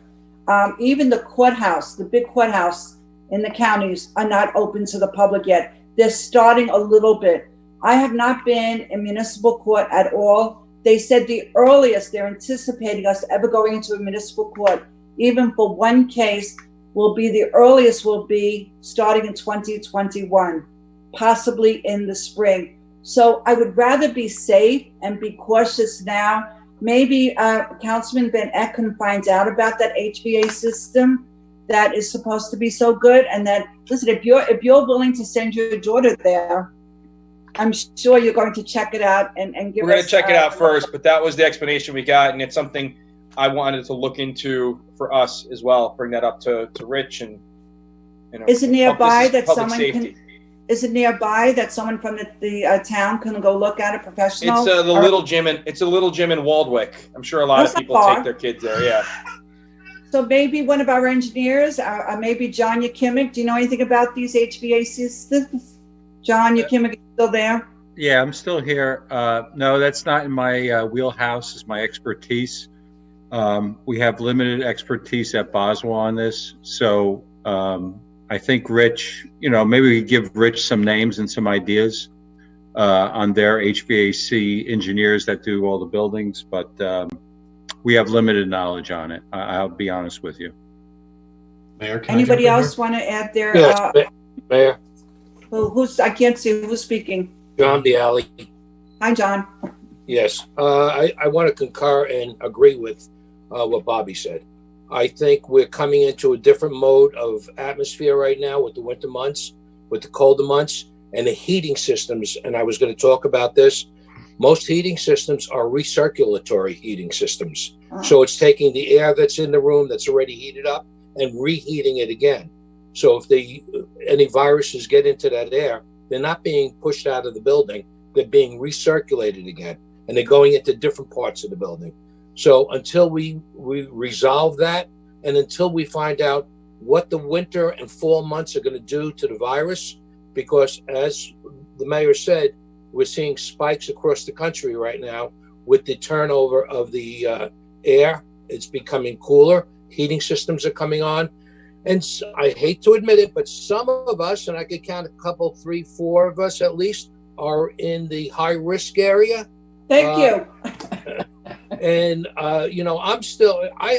Even the courthouse, the big courthouse in the counties, are not open to the public yet. They're starting a little bit. I have not been in municipal court at all. They said the earliest they're anticipating us ever going into a municipal court, even for one case, the earliest will be starting in 2021, possibly in the spring. So I would rather be safe and be cautious now. Maybe Councilman Van Ecken finds out about that HVA system that is supposed to be so good, and that, listen, if you're willing to send your daughter there, I'm sure you're going to check it out and give us. We're going to check it out first, but that was the explanation we got, and it's something I wanted to look into for us as well. Bring that up to Rich, and is it nearby that someone safety. Is it nearby that someone from the town can go look at it, professional? It's a little gym in Waldwick. I'm sure a lot of people take their kids there. Yeah. So maybe one of our engineers, maybe John Yakimic. Do you know anything about these HVAC systems? John Yakimic is still there? Yeah, I'm still here. No, that's not in my wheelhouse. It's my expertise. We have limited expertise at Boswell on this. So I think Rich, maybe we could give Rich some names and some ideas on their HVAC engineers that do all the buildings, but we have limited knowledge on it. I'll be honest with you. Mayor, anybody else want to add their? Yes, Mayor. I can't see who's speaking. John Bialy. Hi, John. Yes, I want to concur and agree with what Bobby said. I think we're coming into a different mode of atmosphere right now with the winter months, with the colder months, and the heating systems. And I was going to talk about this. Most heating systems are recirculatory heating systems. So it's taking the air that's in the room that's already heated up and reheating it again. So if any viruses get into that air, they're not being pushed out of the building. They're being recirculated again, and they're going into different parts of the building. So until we resolve that, and until we find out what the winter and fall months are going to do to the virus, because as the mayor said, we're seeing spikes across the country right now with the turnover of the air. It's becoming cooler. Heating systems are coming on. And I hate to admit it, but some of us, and I could count a couple, 3, 4 of us at least, are in the high risk area. Thank you. And, I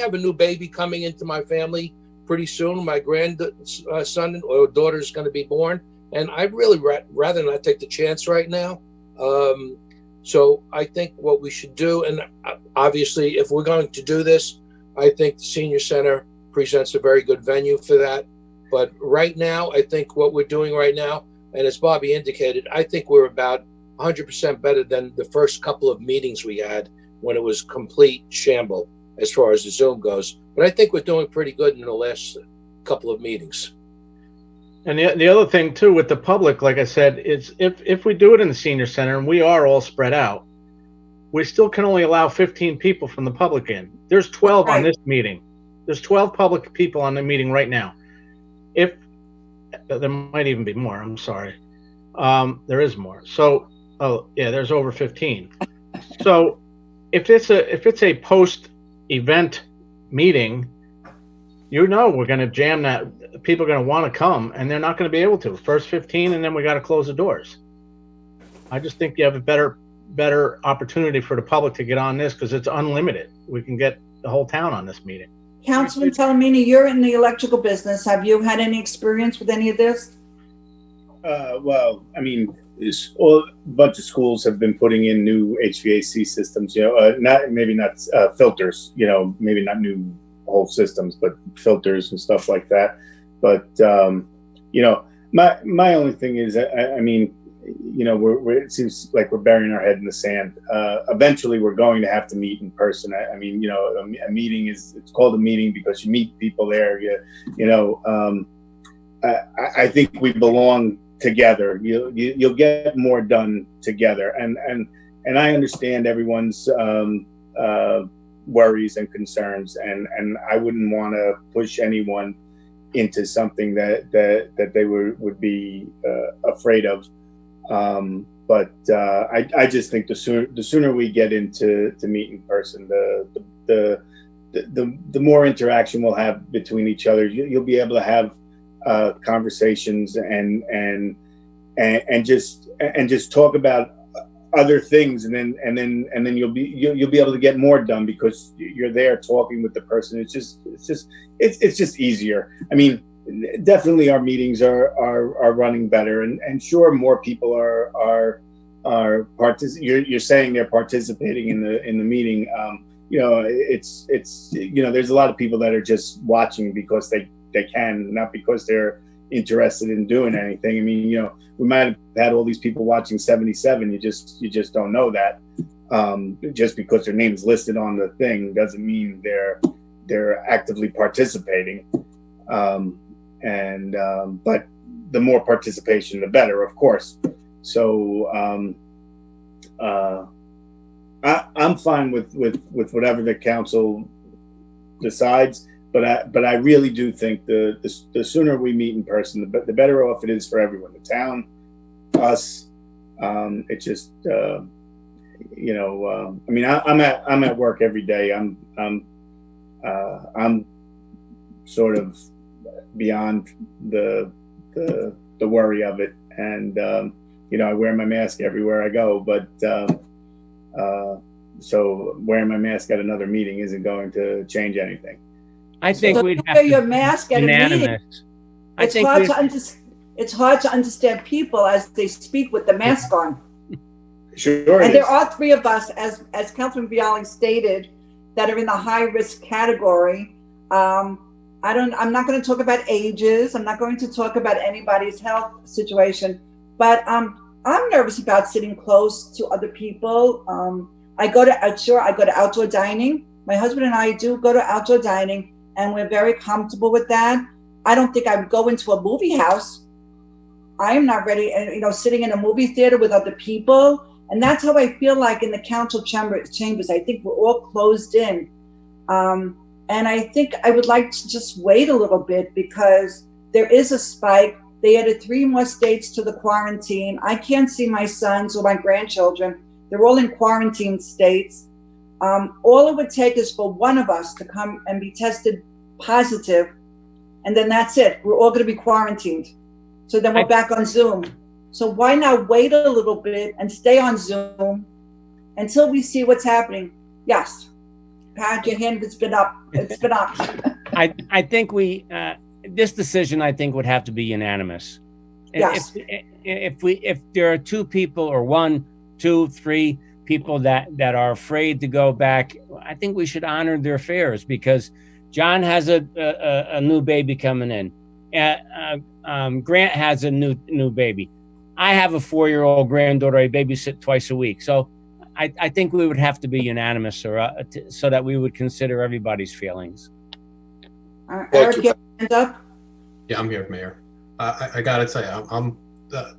have a new baby coming into my family pretty soon. My grandson or daughter is going to be born. And I'd really rather not take the chance right now. So I think what we should do, and obviously if we're going to do this, I think the senior center presents a very good venue for that. But right now, I think what we're doing right now, and as Bobby indicated, I think we're about 100% better than the first couple of meetings we had when it was complete shamble as far as the Zoom goes. But I think we're doing pretty good in the last couple of meetings. And the other thing too with the public, like I said, is if we do it in the senior center and we are all spread out, we still can only allow 15 people from the public in. There's 12 on this meeting. There's 12 public people on the meeting right now. If there might even be more, I'm sorry. There is more. So, there's over 15. So if it's a post-event meeting, we're going to jam that. People are going to want to come, and they're not going to be able to. First 15, and then we got to close the doors. I just think you have a better opportunity for the public to get on this because it's unlimited. We can get the whole town on this meeting. Councilman Talamini, you're in the electrical business. Have you had any experience with any of this? Well, I mean, a bunch of schools have been putting in new HVAC systems. Not filters. Maybe not new whole systems, but filters and stuff like that. But my only thing is, I mean, it seems like we're burying our head in the sand. Eventually, we're going to have to meet in person. I mean, a meeting it's called a meeting because you meet people there. I think we belong together. You'll get more done together, and I understand everyone's worries and concerns, and I wouldn't want to push anyone into something that they would be afraid of. But I just think the sooner we get into meet in person, the more interaction we'll have between each other. You'll be able to have conversations and just talk about other things, and then you'll be able to get more done because you're there talking with the person. It's just easier. I mean, definitely our meetings are running better, and sure, more people are you're saying they're participating in the meeting. It's there's a lot of people that are just watching because they can, not because they're interested in doing anything. I mean, we might have had all these people watching 77. You just don't know that. Just because their name's listed on the thing doesn't mean they're actively participating. But the more participation, the better, of course. So I'm fine with whatever the council decides. But I really do think the sooner we meet in person, the better off it is for everyone, the town, us. It just I mean, I'm at work every day. I'm sort of beyond the worry of it, and I wear my mask everywhere I go. But so wearing my mask at another meeting isn't going to change anything. I think so we'd have wear to your mask at a meeting. It's hard to understand people as they speak with the mask on. Sure. And there are three of us, as Councilman Bialy stated, that are in the high risk category. I'm not going to talk about ages. I'm not going to talk about anybody's health situation, but I'm nervous about sitting close to other people. I go to outdoor dining. My husband and I do go to outdoor dining, and we're very comfortable with that. I don't think I would go into a movie house. I am not ready, sitting in a movie theater with other people. And that's how I feel like in the council chambers. I think we're all closed in. And I think I would like to just wait a little bit because there is a spike. They added 3 more states to the quarantine. I can't see my sons or my grandchildren. They're all in quarantine states. All it would take is for one of us to come and be tested positive, and then that's it. We're all going to be quarantined. So then we're back on Zoom. So why not wait a little bit and stay on Zoom until we see what's happening? Yes. Pat, your hand has been up. It's been up. I think this decision, I think, would have to be unanimous. Yes. If there are 2 people or 1, 2, 3 people that are afraid to go back, I think we should honor their fears because John has a new baby coming in. Grant has a new baby. I have a 4-year-old granddaughter I babysit twice a week. So I think we would have to be unanimous so that we would consider everybody's feelings. Eric, you have your hand up? Yeah, I'm here, Mayor. I got to tell you, I'm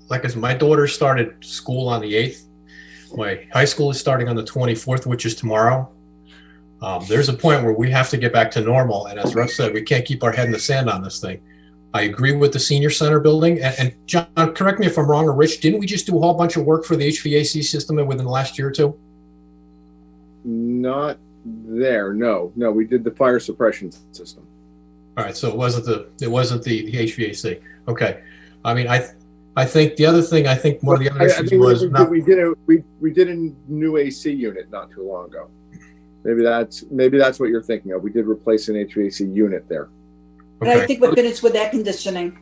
like I said, my daughter started school on the 8th. My high school is starting on the 24th, which is tomorrow. There's a point where we have to get back to normal. And as Russ said, we can't keep our head in the sand on this thing. I agree with the senior center building. And John, correct me if I'm wrong, or Rich, didn't we just do a whole bunch of work for the HVAC system within the last year or 2? Not there. No, we did the fire suppression system. All right, so it wasn't the HVAC. Okay, I mean, I think the other thing, I think one of the other issues was we did a new AC unit not too long ago. Maybe that's what you're thinking of. We did replace an HVAC unit there. But I think we're finished with air conditioning.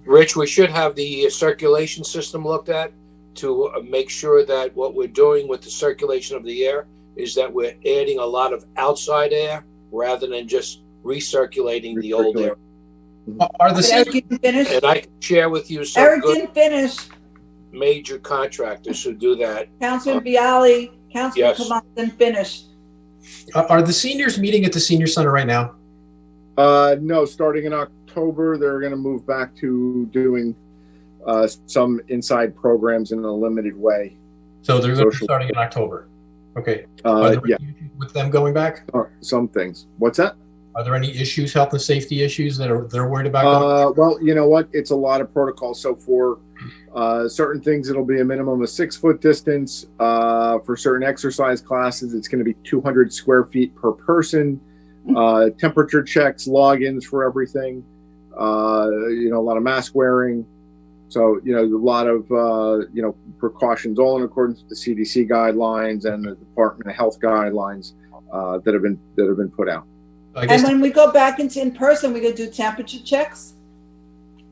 Rich, we should have the circulation system looked at to make sure that what we're doing with the circulation of the air is that we're adding a lot of outside air rather than just recirculating the old air. Are the Eric didn't finish. And I can share with you some Eric good didn't finish. major contractors who do that. Councilman Bialy, Councilman Yes. Kamal didn't finish. Are the seniors meeting at the senior center right now? No, starting in October, they're going to move back to doing some inside programs in a limited way. So they're going to be starting in October. Okay. Are there Yeah, any issues with them going back? some things. What's that? Are there any issues, health and safety issues they're worried about? Well, you know what? It's a lot of protocol. So for certain things, it'll be a minimum of 6 foot distance. For certain exercise classes, it's going to be 200 square feet per person. Temperature checks, logins for everything. A lot of mask wearing. So, a lot of, precautions, all in accordance with the CDC guidelines and the Department of Health guidelines that have been put out. And when we go back into in person, we're going to do temperature checks.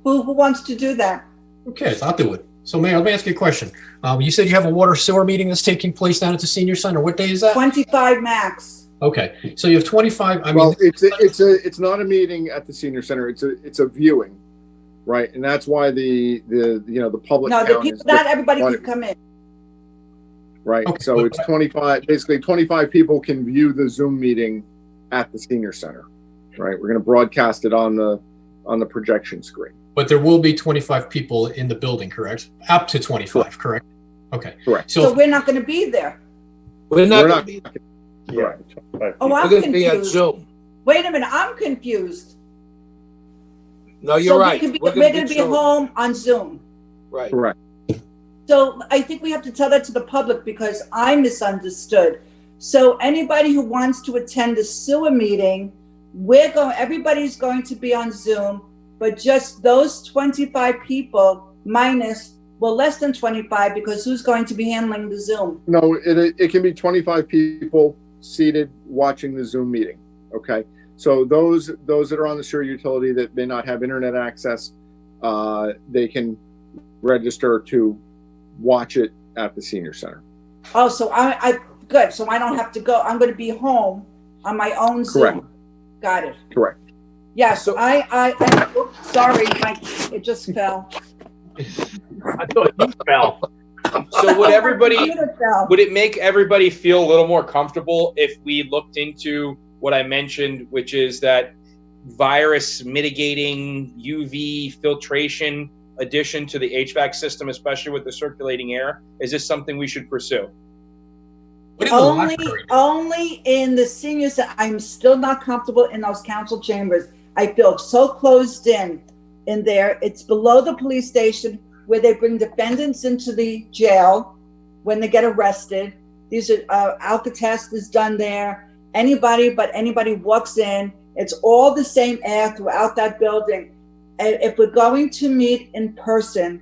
Who wants to do that? Okay, I'll do it. So, Mayor, let me ask you a question. You said you have a water sewer meeting that's taking place down at the senior center. What day is that? 25 max. Okay, so you have 25. It's not a meeting at the senior center. It's a viewing, right? And that's why the public. No, the people, not everybody can come in. Right. Okay, So it's 25. Basically, 25 people can view the Zoom meeting at the senior center. Right. We're going to broadcast it on the projection screen. But there will be 25 people in the building, correct? Up to 25, correct? Okay. Correct. So we're not going to be there. We're not going to be. Yeah. Oh, I'm We're going to be on confused. Zoom. Wait a minute, I'm confused. No, you're So right. we're going to be Zoom. home on Zoom. Right. Correct. So I think we have to tell that to the public because I misunderstood. So anybody who wants to attend the sewer meeting, everybody's going to be on Zoom, but just those 25 people less than 25 because who's going to be handling the Zoom? No, it can be 25 people seated watching the Zoom meeting. Okay. So those that are on the sewer utility that may not have internet access, they can register to watch it at the senior center. Oh, so I good. So I don't have to go. I'm going to be home on my own Zoom. Correct. Got it. Correct. Yeah. So oops, sorry, it just fell. I thought you fell. So Computer fell. would it make everybody feel a little more comfortable if we looked into what I mentioned, which is that virus mitigating UV filtration addition to the HVAC system, especially with the circulating air? Is this something we should pursue? Only in the senior center. I'm still not comfortable in those council chambers. I feel so closed in there. It's below the police station where they bring defendants into the jail when they get arrested. These are Alcatraz is done there. Anybody walks in. It's all the same air throughout that building. And if we're going to meet in person,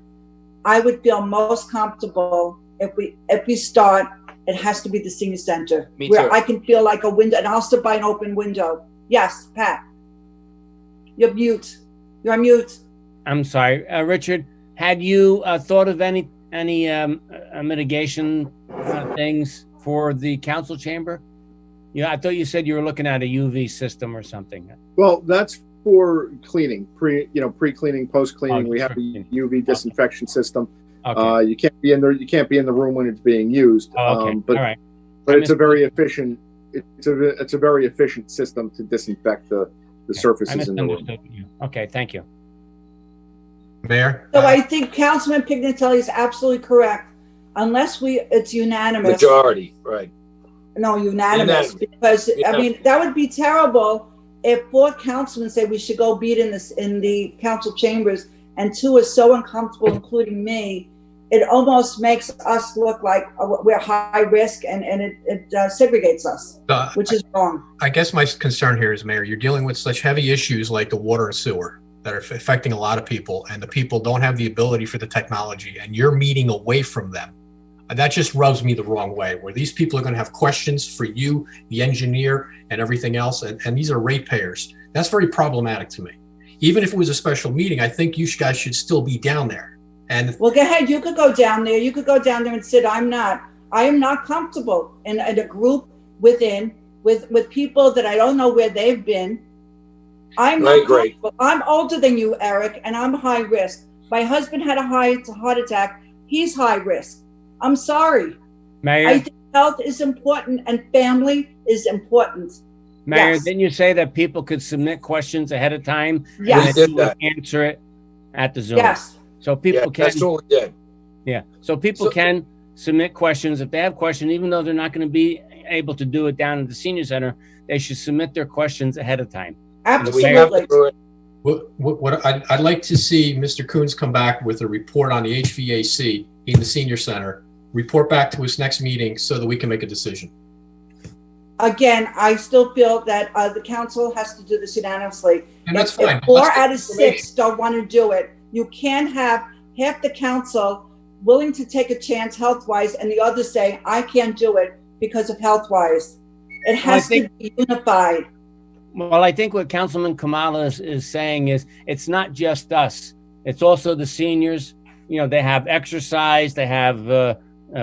I would feel most comfortable if we start. It has to be the senior center where I can feel like a window, and I'll sit by an open window. Yes, Pat. You're mute. You're on mute. I'm sorry, Richard. Had you thought of any mitigation things for the council chamber? Yeah, I thought you said you were looking at a UV system or something. Well, that's for cleaning, pre-cleaning, post-cleaning. We have a UV disinfection system. Okay. You can't be in there. You can't be in the room when it's being used. Okay. But all right. But it's a very efficient. It's a very efficient system to disinfect the surfaces in the room. Okay. Thank you. Mayor? So I think Councilman Pignatelli is absolutely correct. Unless it's unanimous. Majority, right. No, unanimous. Because, I mean, that would be terrible if 4 councilmen say we should go beat in the council chambers and 2 are so uncomfortable, including me, it almost makes us look like we're high risk, and it segregates us, which is wrong. I guess my concern here is, Mayor, you're dealing with such heavy issues like the water and sewer that are affecting a lot of people, and the people don't have the ability for the technology, and you're meeting away from them. And that just rubs me the wrong way, where these people are going to have questions for you, the engineer, and everything else, and these are ratepayers. That's very problematic to me. Even if it was a special meeting, I think you guys should still be down there. And well, go ahead. You could go down there. You could go down there and sit. I am not comfortable in a group with people that I don't know where they've been. I'm not comfortable. I'm older than you, Eric, and I'm high risk. My husband had a heart attack. He's high risk. I'm sorry. Mayor, I think health is important and family is important. Mayor, Yes. didn't you say that people could submit questions ahead of time? Yes. And then you would answer it at the Zoom. Yes. So people can. That's what we did. Yeah. So people can submit questions. If they have questions, even though they're not going to be able to do it down at the senior center, they should submit their questions ahead of time. Absolutely. What I'd like to see Mr. Coons come back with a report on the HVAC in the senior center, report back to us next meeting so that we can make a decision. Again, I still feel that the council has to do this unanimously. And that's fine. If 4 out of 6 don't want to do it, you can't have half the council willing to take a chance health-wise and the others say, I can't do it because of health-wise. It has to be unified. Well, I think what Councilman Kamala is saying is it's not just us. It's also the seniors. You know, they have exercise, they have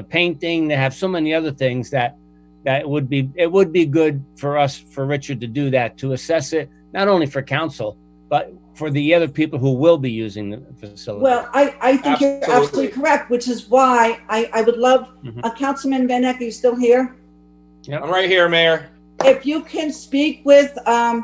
painting, they have so many other things that it would be good for us, for Richard to do that, to assess it, not only for council, but for the other people who will be using the facility. Well, I think you're absolutely correct, which is why I would love, Councilman Van Eck, are you still here? Yep. I'm right here, Mayor. If you can speak with Mr.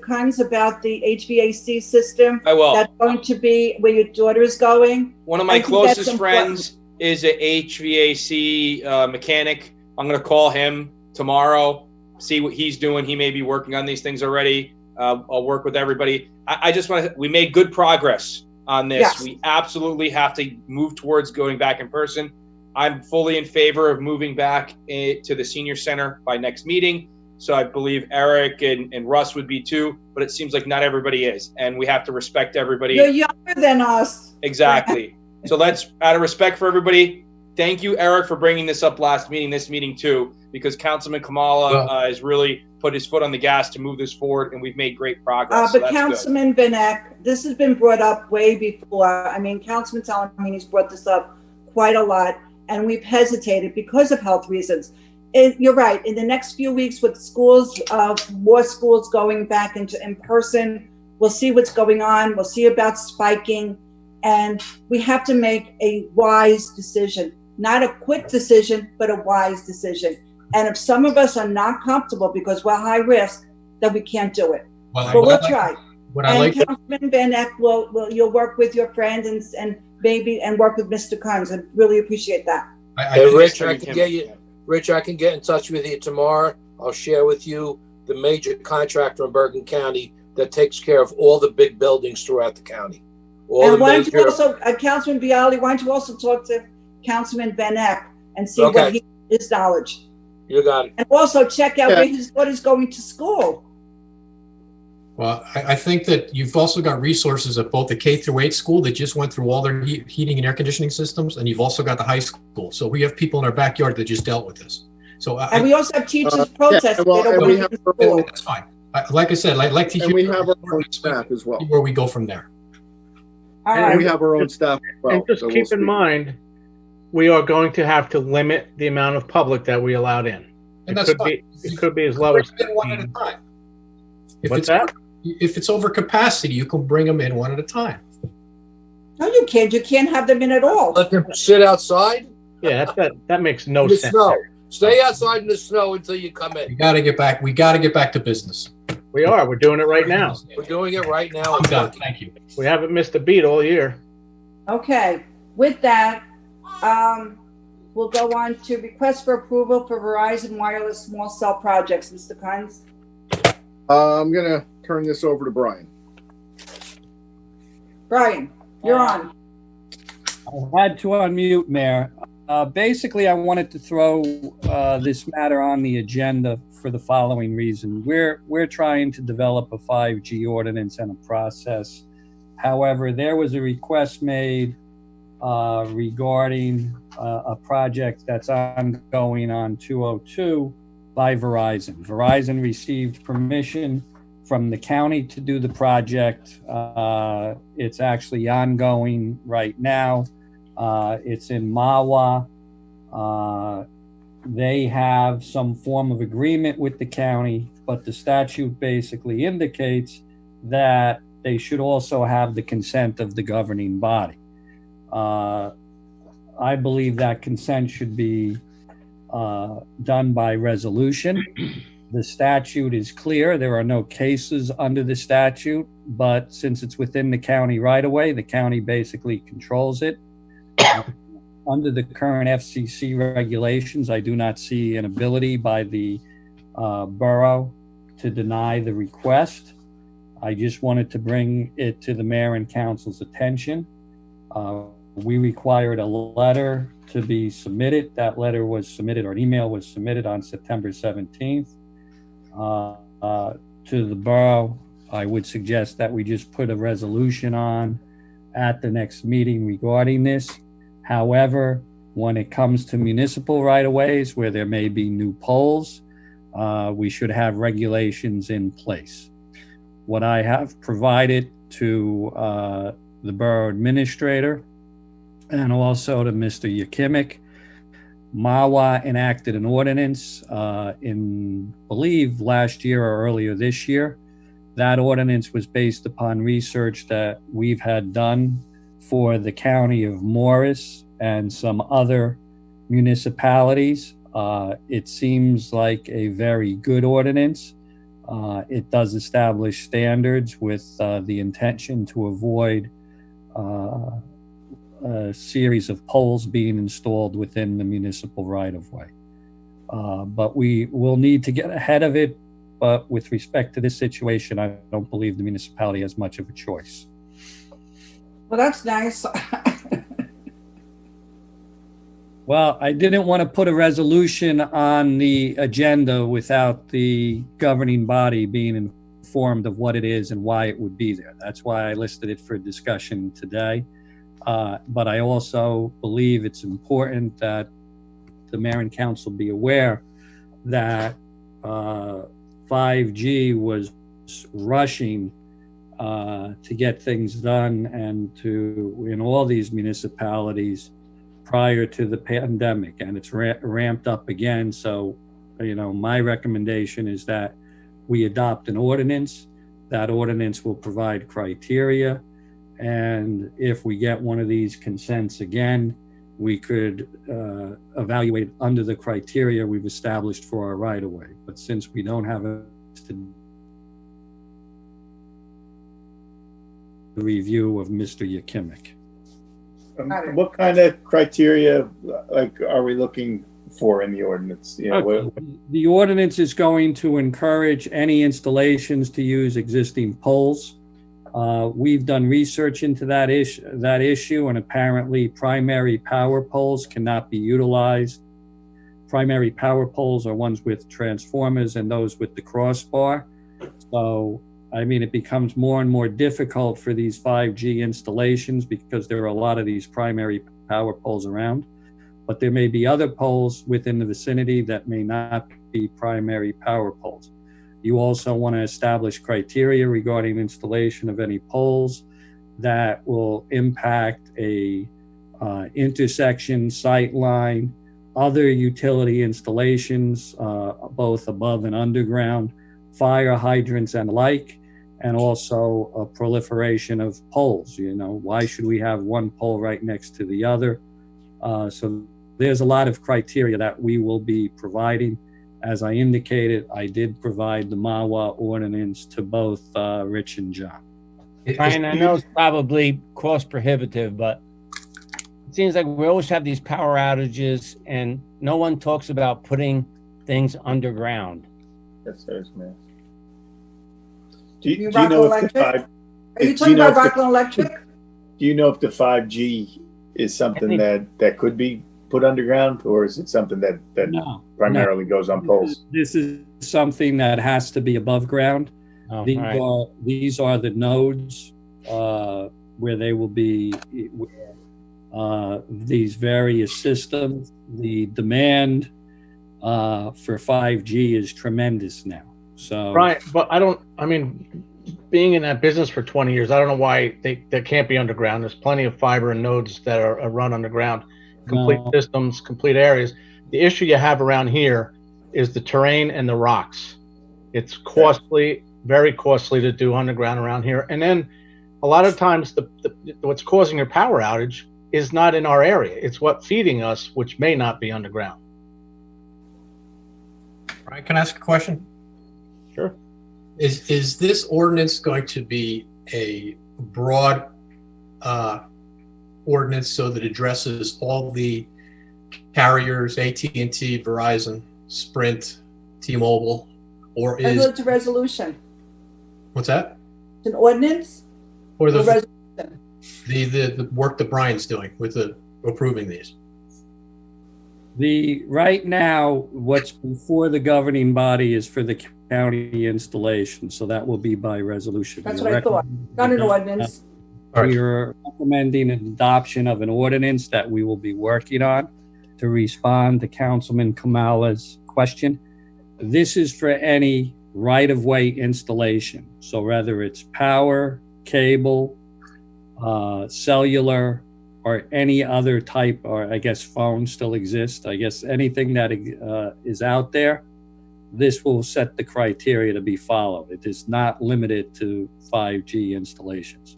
Kunz about the HVAC system. I will. That's going to be where your daughter is going. One of my closest friends is an HVAC mechanic. I'm going to call him tomorrow, see what he's doing. He may be working on these things already. I'll work with everybody. I just want to, we made good progress on this. Yes. We absolutely have to move towards going back in person. I'm fully in favor of moving back to the senior center by next meeting. So I believe Eric and Russ would be too, but it seems like not everybody is. And we have to respect everybody. You're younger than us. Exactly. So let's, out of respect for everybody, thank you, Eric, for bringing this up last meeting, this meeting too, because Councilman Kamala has really put his foot on the gas to move this forward, and we've made great progress. But Councilman Van Eck, this has been brought up way before. I mean, Councilman Salamini's brought this up quite a lot, and we've hesitated because of health reasons. You're right. In the next few weeks with schools, more schools going back into in person, we'll see what's going on. We'll see about spiking. And we have to make a wise decision, not a quick decision, but a wise decision. And if some of us are not comfortable because we're high risk, then we can't do it. But we'll try. And Councilman Van Eck, you'll work with your friend and maybe work with Mr. Kunz. I really appreciate that. Rich, I can get in touch with you tomorrow. I'll share with you the major contractor in Bergen County that takes care of all the big buildings throughout the county. And why don't you also, Councilman Bialy, why don't you also talk to Councilman Van Eck and see what his knowledge. You got it. And also check out where his daughter's going to school. Well, I think that you've also got resources at both the K-8 school that just went through all their heating and air conditioning systems, and you've also got the high school. So we have people in our backyard that just dealt with this. So and we also have teachers protesting. That's fine. Like I said, like teachers. And we have our own staff as well. Where we go from there. And we have our own staff as well. And just keep in mind, we are going to have to limit the amount of public that we allowed in. And that's fine. It could be as low as 15. One at a time. If it's over capacity, you can bring them in one at a time. No, you can't. You can't have them in at all. Let them sit outside. Yeah, that makes no in the sense. Snow. Stay outside in the snow until you come in. We got to get back to business. We are. We're doing it right now. We're doing it right now. I'm done. Thank you. We haven't missed a beat all year. Okay. With that, we'll go on to request for approval for Verizon wireless small cell projects. Mr. Kunz. I'm going to turn this over to Brian. Brian, you're on. I had to unmute, Mayor. Basically, I wanted to throw this matter on the agenda for the following reason. We're trying to develop a 5G ordinance and a process. However, there was a request made regarding a project that's ongoing on 202 by Verizon. Verizon received permission from the county to do the project. It's actually ongoing right now. It's in Mahwah. They have some form of agreement with the county, but the statute basically indicates that they should also have the consent of the governing body. I believe that consent should be done by resolution. The statute is clear. There are no cases under the statute, but since it's within the county right away, the county basically controls it. Under the current FCC regulations, I do not see an ability by the borough to deny the request. I just wanted to bring it to the mayor and council's attention. We required a letter to be submitted. That letter was submitted, or an email was submitted on September 17th to the borough. I would suggest that we just put a resolution on at the next meeting regarding this. However, when it comes to municipal right-of-ways where there may be new poles, we should have regulations in place. What I have provided to the borough administrator and also to Mr. Yakimic, Mahwah enacted an ordinance in, I believe, last year or earlier this year. That ordinance was based upon research that we've had done for the county of Morris and some other municipalities. It seems like a very good ordinance. It does establish standards with the intention to avoid a series of poles being installed within the municipal right-of-way. But we will need to get ahead of it. But with respect to this situation, I don't believe the municipality has much of a choice. Well, that's nice. Well, I didn't want to put a resolution on the agenda without the governing body being informed of what it is and why it would be there. That's why I listed it for discussion today. But I also believe it's important that the mayor and council be aware that 5G was rushing to get things done and to, in all these municipalities prior to the pandemic, and it's ramped up again. So, my recommendation is that we adopt an ordinance. That ordinance will provide criteria. And if we get one of these consents again, we could evaluate under the criteria we've established for our right-of-way. But since we don't have a review of Mr. Yakimic. What kind of criteria are we looking for in the ordinance? The ordinance is going to encourage any installations to use existing poles. We've done research into that issue, and apparently primary power poles cannot be utilized. Primary power poles are ones with transformers and those with the crossbar. So, it becomes more and more difficult for these 5G installations because there are a lot of these primary power poles around. But there may be other poles within the vicinity that may not be primary power poles. You also want to establish criteria regarding installation of any poles that will impact a intersection, sight line, other utility installations, both above and underground, fire hydrants and like, and also a proliferation of poles. Why should we have one pole right next to the other? So there's a lot of criteria that we will be providing. As I indicated, I did provide the Mahwah ordinance to both Rich and John. Brian, I know it's probably cost prohibitive, but it seems like we always have these power outages and no one talks about putting things underground. That's theirs, man. Are you talking about Rockland Electric? Do you know if the 5G is something that could be put underground, or is it something that primarily goes on poles? This is something that has to be above ground. Oh, These are the nodes where they will be these various systems. The demand for 5G is tremendous now. So Right, but being in that business for 20 years, I don't know why they can't be underground. There's plenty of fiber and nodes that are run underground, complete systems, complete areas. The issue you have around here is the terrain and the rocks. It's costly, very costly to do underground around here. And then a lot of times what's causing your power outage is not in our area. It's what's feeding us, which may not be underground. Brian, can I ask a question? Sure. Is this ordinance going to be a broad ordinance so that it addresses all the carriers, AT&T, Verizon, Sprint, T-Mobile, or is it's a resolution? What's that? It's an ordinance or the resolution? The work that Brian's doing with approving these? Right now, what's before the governing body is for the county installation, so that will be by resolution. That's what I thought. Not an ordinance. We are recommending an adoption of an ordinance that we will be working on to respond to Councilman Kamala's question. This is for any right-of-way installation. So whether it's power, cable, cellular, or any other type, or I guess phones still exist. I guess anything that is out there, this will set the criteria to be followed. It is not limited to 5G installations.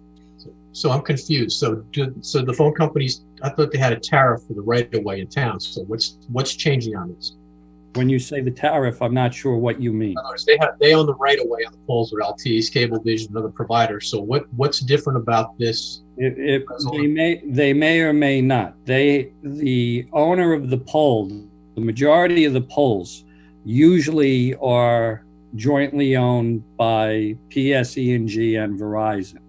So I'm confused. So the phone companies, I thought they had a tariff for the right-of-way in town. So what's changing on this? When you say the tariff, I'm not sure what you mean. They own the right-of-way on the poles with LTE's, Cablevision, and other providers. So what's different about this? They may or may not. The owner of the pole, the majority of the poles usually are jointly owned by PSE&G and Verizon.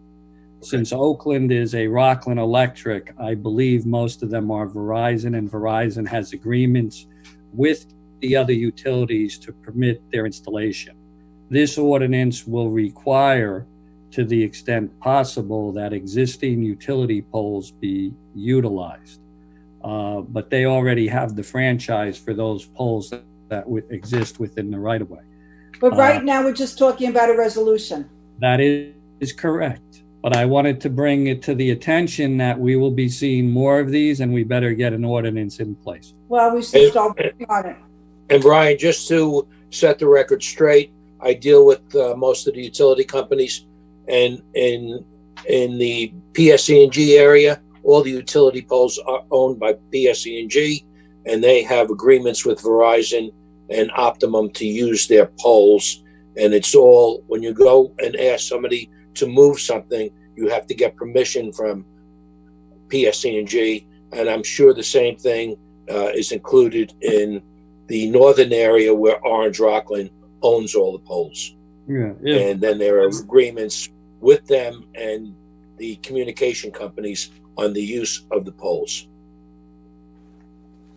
Since Oakland is a Rockland Electric, I believe most of them are Verizon, and Verizon has agreements with the other utilities to permit their installation. This ordinance will require, to the extent possible, that existing utility poles be utilized. But they already have the franchise for those poles that would exist within the right-of-way. But right now, we're just talking about a resolution. That is correct. But I wanted to bring it to the attention that we will be seeing more of these, and we better get an ordinance in place. Well, we should start working on it. And Brian, just to set the record straight, I deal with most of the utility companies, and in the PSE&G area, all the utility poles are owned by PSE&G, and they have agreements with Verizon and Optimum to use their poles. And it's all, when you go and ask somebody to move something, you have to get permission from PSE&G, and I'm sure the same thing is included in the northern area where Orange Rockland owns all the poles. Yeah. And then there are agreements with them and the communication companies on the use of the poles.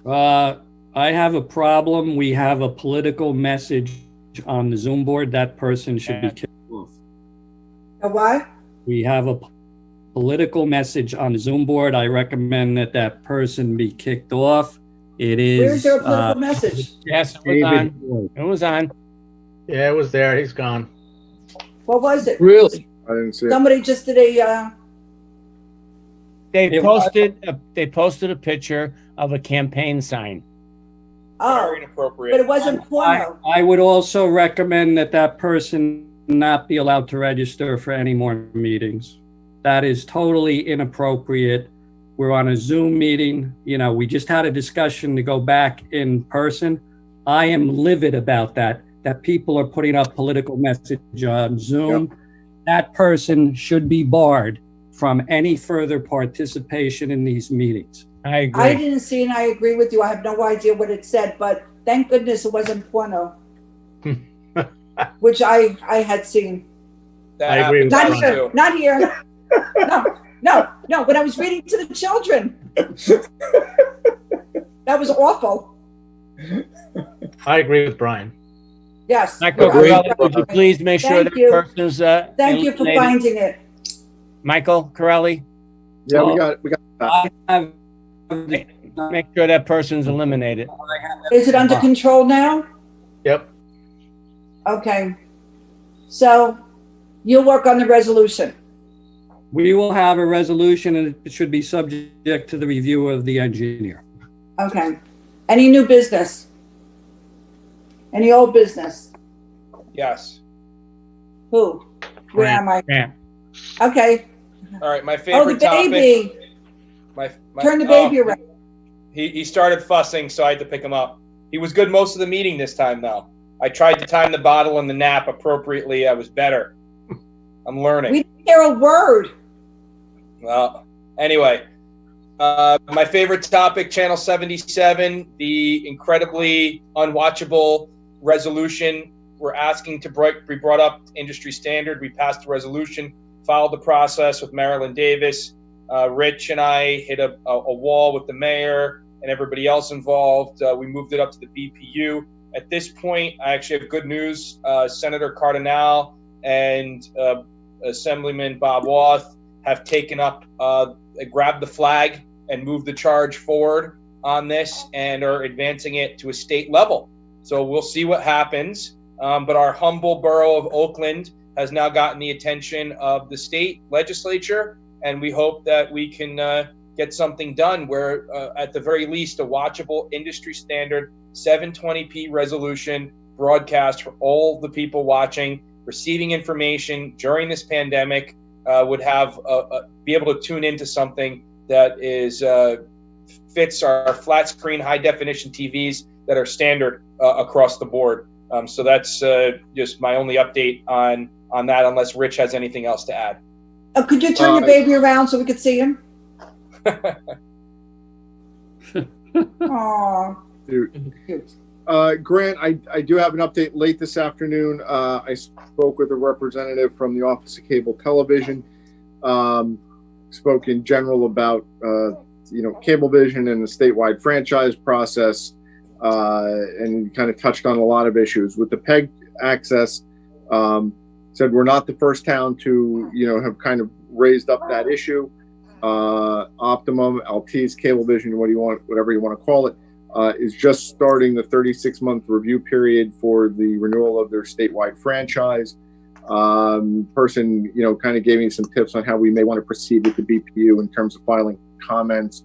I have a problem. We have a political message on the Zoom board. That person should be kicked off. A what? We have a political message on the Zoom board. I recommend that person be kicked off. It is. Where's their political message? Yes, it was on. It was on. Yeah, it was there. He's gone. What was it? Really? I didn't see it. Somebody just did a. They posted a picture of a campaign sign. Very But inappropriate. it wasn't porno. I would also recommend that person not be allowed to register for any more meetings. That is totally inappropriate. We're on a Zoom meeting. You know, we just had a discussion to go back in person. I am livid about that people are putting up political message on Zoom. Yep. That person should be barred from any further participation in these meetings. I agree. I didn't see, and I agree with you. I have no idea what it said, but thank goodness it wasn't porno, which I had seen. I agree with Not that here. Not here. No. When I was reading to the children. That was awful. I agree with Brian. Yes. Michael you're Corelli, right. would you please make sure Thank that you. person's Thank you for eliminated? finding it. Michael Corelli, Yeah, we got that. I have make sure that person's eliminated. Is it under control now? Yep. Okay. So you'll work on the resolution. We will have a resolution, and it should be subject to the review of the engineer. Okay. Any new business? Any old business? Yes. Who? Where am I? Yeah. Okay. All right. My Oh, favorite the baby. topic. My Turn the baby around. He started fussing, so I had to pick him up. He was good most of the meeting this time, though. I tried to time the bottle and the nap appropriately. I was better. I'm learning. We didn't hear a word. Well, anyway, my favorite topic, Channel 77, the incredibly unwatchable resolution. We're asking to be brought up industry standard. We passed the resolution, followed the process with Marilyn Davis. Rich and I hit a wall with the mayor and everybody else involved. We moved it up to the BPU. At this point, I actually have good news. Senator Cardinal and Assemblyman Bob Roth have taken up, grabbed the flag and moved the charge forward on this and are advancing it to a state level. So we'll see what happens. But our humble borough of Oakland has now gotten the attention of the state legislature, and we hope that we can get something done where, at the very least, a watchable industry standard 720p resolution broadcast for all the people watching, receiving information during this pandemic would have be able to tune into something that is fits our flat screen high definition TVs that are standard across the board. So that's just my only update on that, unless Rich has anything else to add. Could you turn your baby around so we could see him? Aww. Grant, I do have an update late this afternoon. I spoke with a representative from the Office of Cable Television. Spoke in general about Cablevision and the statewide franchise process, and kind of touched on a lot of issues with the PEG access. Said we're not the first town to have kind of raised up that issue. Optimum, Altice, Cablevision, whatever you want to call it, is just starting the 36-month review period for the renewal of their statewide franchise. Person, kind of gave me some tips on how we may want to proceed with the BPU in terms of filing comments,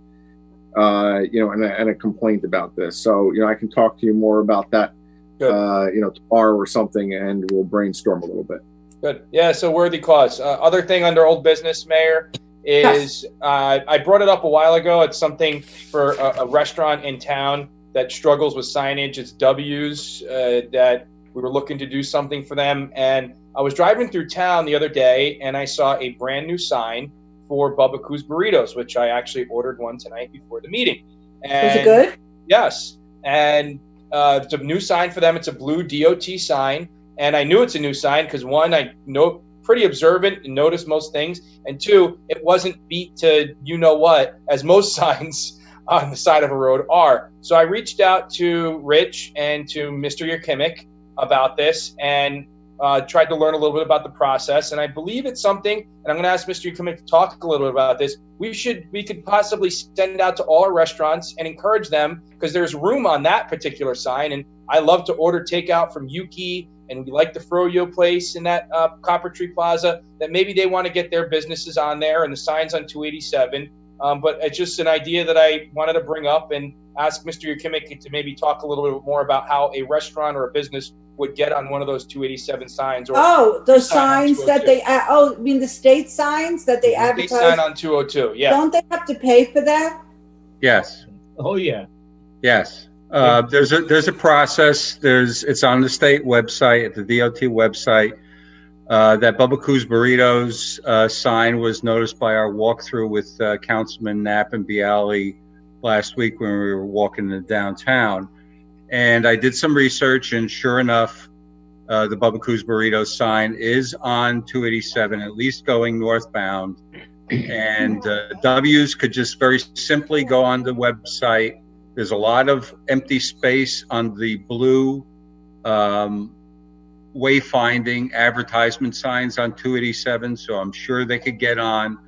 and a complaint about this. So, I can talk to you more about that, tomorrow or something, and we'll brainstorm a little bit. Good. Yeah, so worthy cause. Other thing under old business, Mayor, is I brought it up a while ago. It's something for a restaurant in town that struggles with signage. It's W's that we were looking to do something for them. And I was driving through town the other day, and I saw a brand new sign for Bubba Coos Burritos, which I actually ordered one tonight before the meeting. And was it good? Yes. And it's a new sign for them. It's a blue DOT sign. And I knew it's a new sign because, one, I know pretty observant and notice most things. And two, it wasn't beat to what, as most signs on the side of a road are. So I reached out to Rich and to Mr. Yerkimic about this and tried to learn a little bit about the process. And I believe it's something, and I'm going to ask Mr. Yerkimic to talk a little bit about this. We could possibly send out to all our restaurants and encourage them, because there's room on that particular sign. And I love to order takeout from Yuki, and we like the Froyo place in that Copper Tree Plaza, that maybe they want to get their businesses on there, and the sign's on 287. But it's just an idea that I wanted to bring up and ask Mr. Yerkimic to maybe talk a little bit more about how a restaurant or a business would get on one of those 287 signs. Or those signs that they, you mean the state signs that they advertise? State sign on 202, yeah. Don't they have to pay for that? Yes. Oh, yeah. Yes. There's a process. It's on the state website, at the DOT website. That Bubba Coos Burritos sign was noticed by our walkthrough with Councilman Knapp and Bialy last week when we were walking in downtown. And I did some research, and sure enough, the Bubba Coos Burritos sign is on 287, at least going northbound. And W's could just very simply go on the website. There's a lot of empty space on the blue wayfinding advertisement signs on 287, so I'm sure they could get on.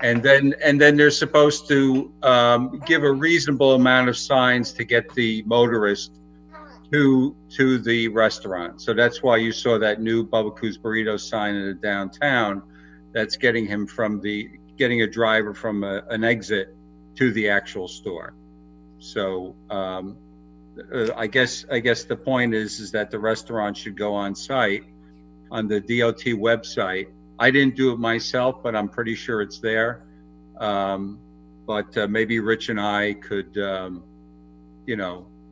And then they're supposed to give a reasonable amount of signs to get the motorist to the restaurant. So that's why you saw that new Bubba Coos Burrito sign in the downtown. That's getting a driver from an exit to the actual store. So I guess the point is that the restaurant should go on site on the DOT website. I didn't do it myself, but I'm pretty sure it's there. But maybe Rich and I could,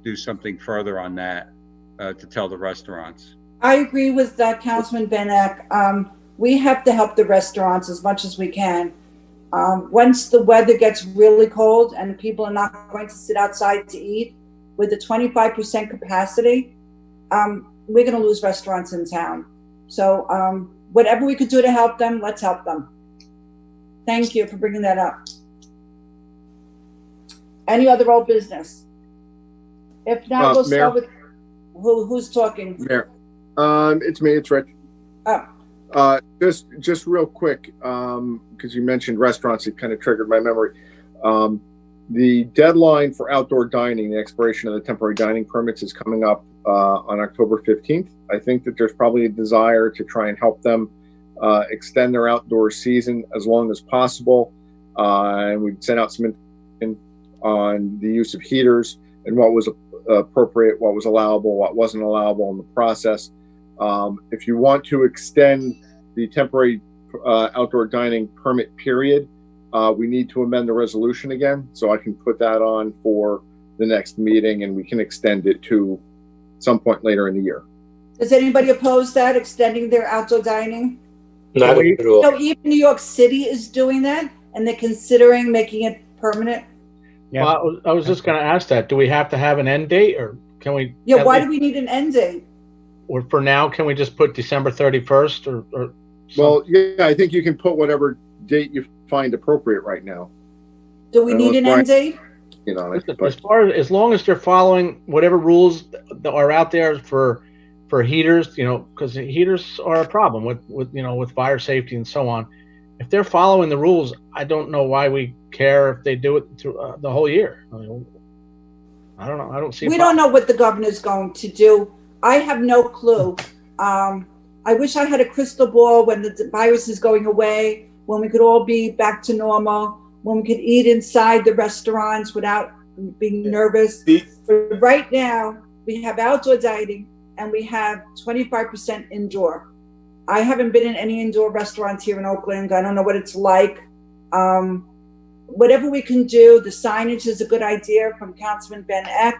do something further on that to tell the restaurants. I agree with Councilman Van Eck. We have to help the restaurants as much as we can. Once the weather gets really cold and people are not going to sit outside to eat, with the 25% capacity, we're going to lose restaurants in town. So whatever we could do to help them, let's help them. Thank you for bringing that up. Any other old business? If not, we'll Mayor. start with who's talking. Mayor, it's me. It's Rich. Oh. Just real quick, because you mentioned restaurants, it kind of triggered my memory. The deadline for outdoor dining, the expiration of the temporary dining permits, is coming up on October 15th. I think that there's probably a desire to try and help them extend their outdoor season as long as possible. And we've sent out some information on the use of heaters and what was appropriate, what was allowable, what wasn't allowable in the process. If you want to extend the temporary outdoor dining permit period, we need to amend the resolution again, so I can put that on for the next meeting and we can extend it to some point later in the year. Does anybody oppose that, extending their outdoor dining? Not at all. So even New York City is doing that, and they're considering making it permanent? Yeah. Well, I was just going to ask that. Do we have to have an end date, or can we? Yeah, why do we need an end date? Or for now, can we just put December 31st or Well, yeah, I think you can put whatever date you find appropriate right now. Do we need an end date? As long as they're following whatever rules that are out there for heaters, because heaters are a problem with fire safety and so on. If they're following the rules, I don't know why we care if they do it through the whole year. I don't know. I don't see. We don't know what the governor's going to do. I have no clue. I wish I had a crystal ball when the virus is going away, when we could all be back to normal, when we could eat inside the restaurants without being nervous. But right now, we have outdoor dining and we have 25% indoor. I haven't been in any indoor restaurants here in Oakland. I don't know what it's like. Whatever we can do, the signage is a good idea from Councilman Van Eck,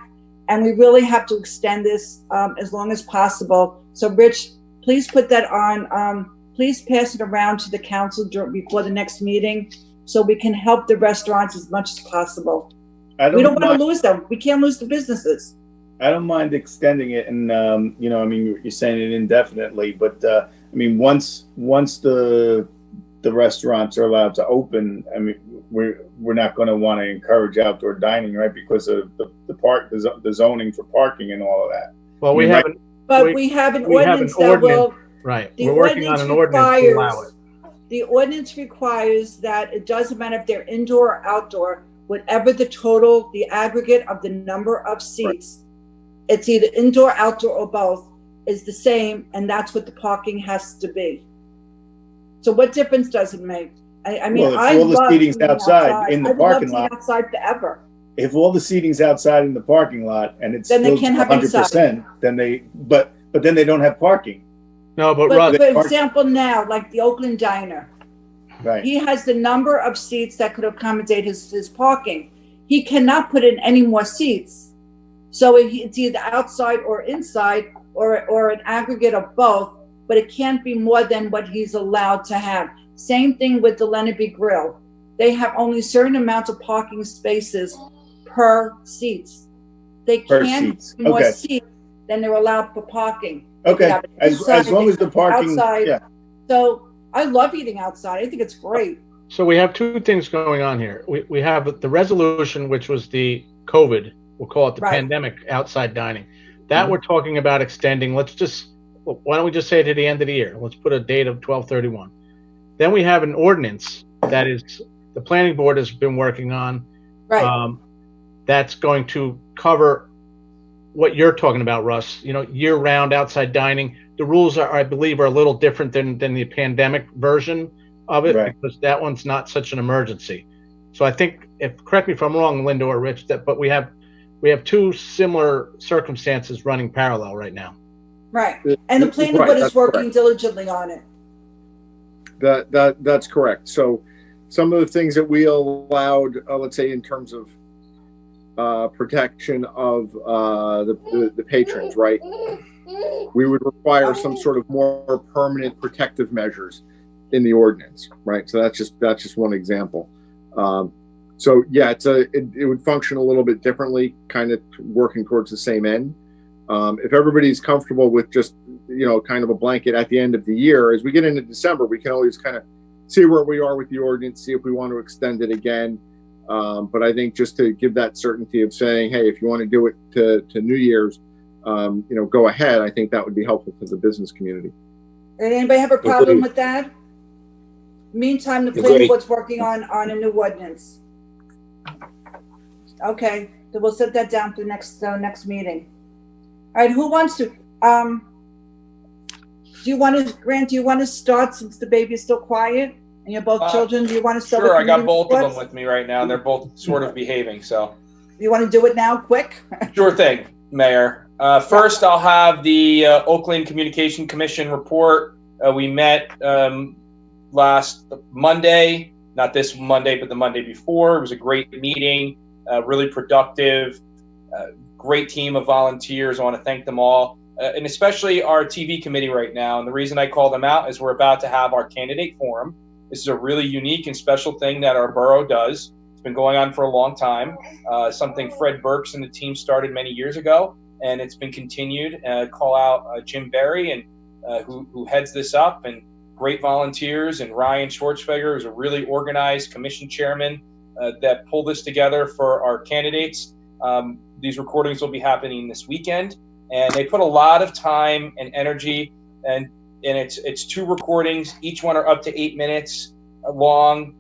and we really have to extend this as long as possible. So Rich, please put that on. Please pass it around to the council before the next meeting so we can help the restaurants as much as possible. We don't want to lose them. We can't lose the businesses. I don't mind extending it, and you're saying it indefinitely, but once the restaurants are allowed to open, we're not going to want to encourage outdoor dining, right? Because of the zoning for parking and all of that. Well, we have an ordinance that will. Right. We're working on an ordinance to allow it. The ordinance requires that it doesn't matter if they're indoor or outdoor, whatever the aggregate of the number of seats, it's either indoor, outdoor, or both, is the same, and that's what the parking has to be. So what difference does it make? If all the seating's outside in the parking lot, outside forever. If all the seating's outside in the parking lot and it's then still they can't have 100%, then they don't have parking. No, but for example, now, like the Oakland Diner, right? He has the number of seats that could accommodate his parking. He cannot put in any more seats. So it's either outside or inside or an aggregate of both, but it can't be more than what he's allowed to have. Same thing with the Lenabe Grill. They have only certain amounts of parking spaces per seats. They can't have more seats than they're allowed for parking. Okay, as long as the parking, outside. yeah. So I love eating outside. I think it's great. So we have two things going on here. We have the resolution, which was the COVID, we'll call it the pandemic outside dining. That we're talking about extending. Why don't we just say to the end of the year? Let's put a date of 12/31. Then we have an ordinance that is the planning board has been working on. That's going to cover what you're talking about, Russ. Year-round outside dining. The rules are, I believe, are a little different than the pandemic version of it, because that one's not such an emergency. So I think, correct me if I'm wrong, Linda or Rich, but we have two similar circumstances running parallel right now. Right, and the planning board is working diligently on it. That's correct. So some of the things that we allowed, let's say in terms of protection of the patrons, right? We would require some sort of more permanent protective measures in the ordinance, right? So that's just one example. So yeah, it would function a little bit differently, kind of working towards the same end. If everybody's comfortable with just kind of a blanket at the end of the year, as we get into December, we can always kind of see where we are with the ordinance, see if we want to extend it again. But I think just to give that certainty of saying, hey, if you want to do it to New Year's, go ahead. I think that would be helpful to the business community. Did anybody have a problem with that? Meantime, the planning board's working on a new ordinance. Okay, then we'll set that down for the next meeting. All right, who wants to? Do you want to, Grant? Do you want to start since the baby is still quiet and you're both children? Do you want to start? Sure, I got both of them with me right now. They're both sort of behaving. So, you want to do it now, quick? Sure thing, Mayor. First, I'll have the Oakland Communication Commission report. We met last Monday, not this Monday, but the Monday before. It was a great meeting, really productive, great team of volunteers. I want to thank them all, and especially our TV committee right now. And the reason I call them out is we're about to have our candidate forum. This is a really unique and special thing that our borough does. It's been going on for a long time, something Fred Burks and the team started many years ago, and it's been continued. Call out Jim Berry, and who heads this up, and great volunteers, and Ryan Schwartzfeger, who's a really organized commission chairman that pulled this together for our candidates. These recordings will be happening this weekend, and they put a lot of time and energy, and it's two recordings. Each one are up to 8 minutes long,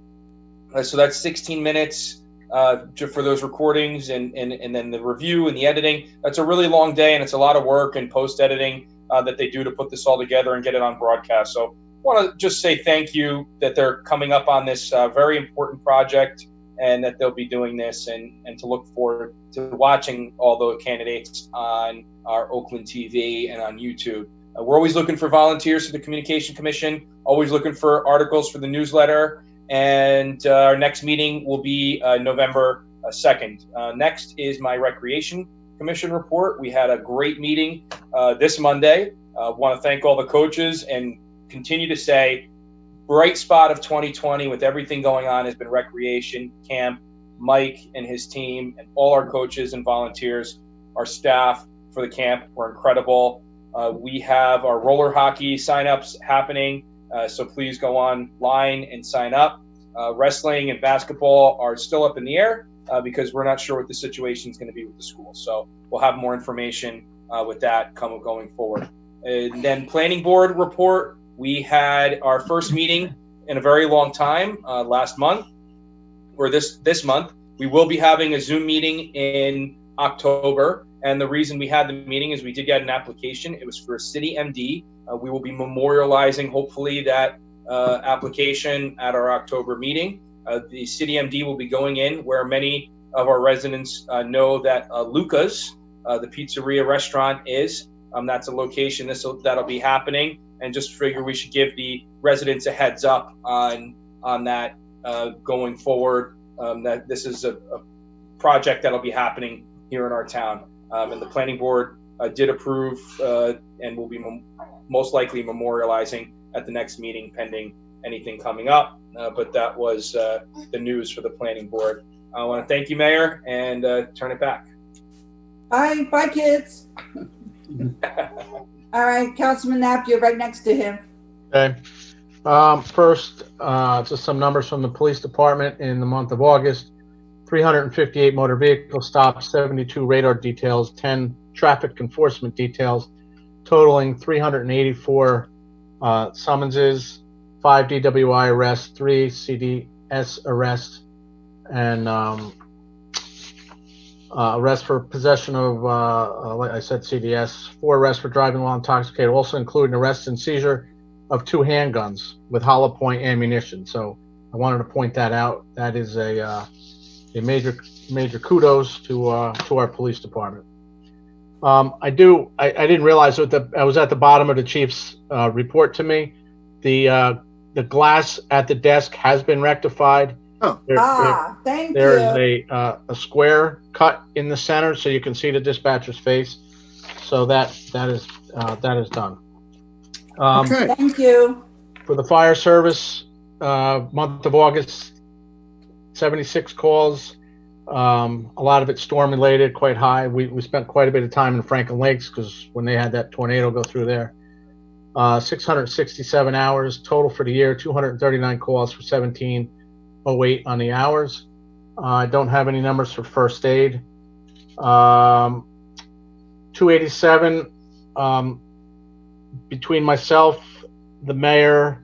so that's 16 minutes for those recordings, and then the review and the editing. That's a really long day, and it's a lot of work and post editing that they do to put this all together and get it on broadcast. So I want to just say thank you that they're coming up on this very important project, and that they'll be doing this, and to look forward to watching all the candidates on our Oakland TV and on YouTube. We're always looking for volunteers for the Communication Commission, always looking for articles for the newsletter, and our next meeting will be November 2nd. Next is my Recreation Commission report. We had a great meeting this Monday. Want to thank all the coaches, and continue to say, bright spot of 2020 with everything going on has been recreation camp. Mike and his team and all our coaches and volunteers, our staff for the camp were incredible. We have our roller hockey signups happening, so please go online and sign up. Wrestling and basketball are still up in the air because we're not sure what the situation is going to be with the school. So we'll have more information with that going forward. And then planning board report. We had our first meeting in a very long time last month, or this month. We will be having a Zoom meeting in October. And the reason we had the meeting is we did get an application. It was for a city MD. We will be memorializing, hopefully, that application at our October meeting. The city MD will be going in where many of our residents know that Luca's, the pizzeria restaurant, is. That's a location that'll be happening. And just figure we should give the residents a heads up on that going forward, that this is a project that'll be happening here in our town. And the planning board did approve and will be most likely memorializing at the next meeting pending anything coming up. But that was the news for the planning board. I want to thank you, Mayor, and turn it back. Bye, kids. All right, Councilman Knapp, you're right next to him. Okay. First, just some numbers from the police department in the month of August. 358 motor vehicle stops, 72 radar details, 10 traffic enforcement details, totaling 384 summonses, 5 DWI arrests, 3 CDS arrests, and arrests for possession of, like I said, CDS, 4 arrests for driving while intoxicated, also including arrest and seizure of 2 handguns with hollow point ammunition. So I wanted to point that out. That is a major kudos to our police department. I didn't realize that I was at the bottom of the chief's report to me. The glass at the desk has been rectified. Oh. Thank you. There is a square cut in the center, so you can see the dispatcher's face. So that is done. Okay. Thank you. For the fire service, month of August, 76 calls. A lot of it storm related, quite high. We spent quite a bit of time in Franklin Lakes because when they had that tornado go through there. 667 hours total for the year, 239 calls for 1708 on the hours. I don't have any numbers for first aid. 287 between myself, the mayor,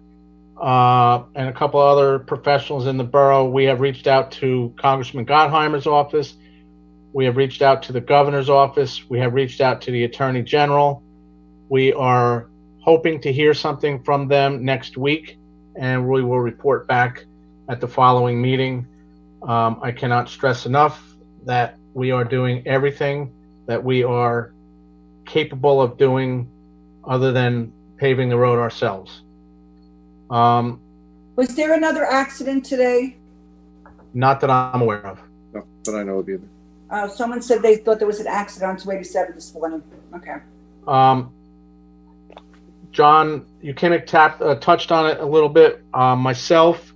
and a couple other professionals in the borough, we have reached out to Congressman Gottheimer's office. We have reached out to the governor's office. We have reached out to the attorney general. We are hoping to hear something from them next week, and we will report back at the following meeting. I cannot stress enough that we are doing everything that we are capable of doing other than paving the road ourselves. Was there another accident today? Not that I'm aware of. No, that I know of either. Someone said they thought there was an accident on 287 this morning. Okay. John, you touched on it a little bit. Myself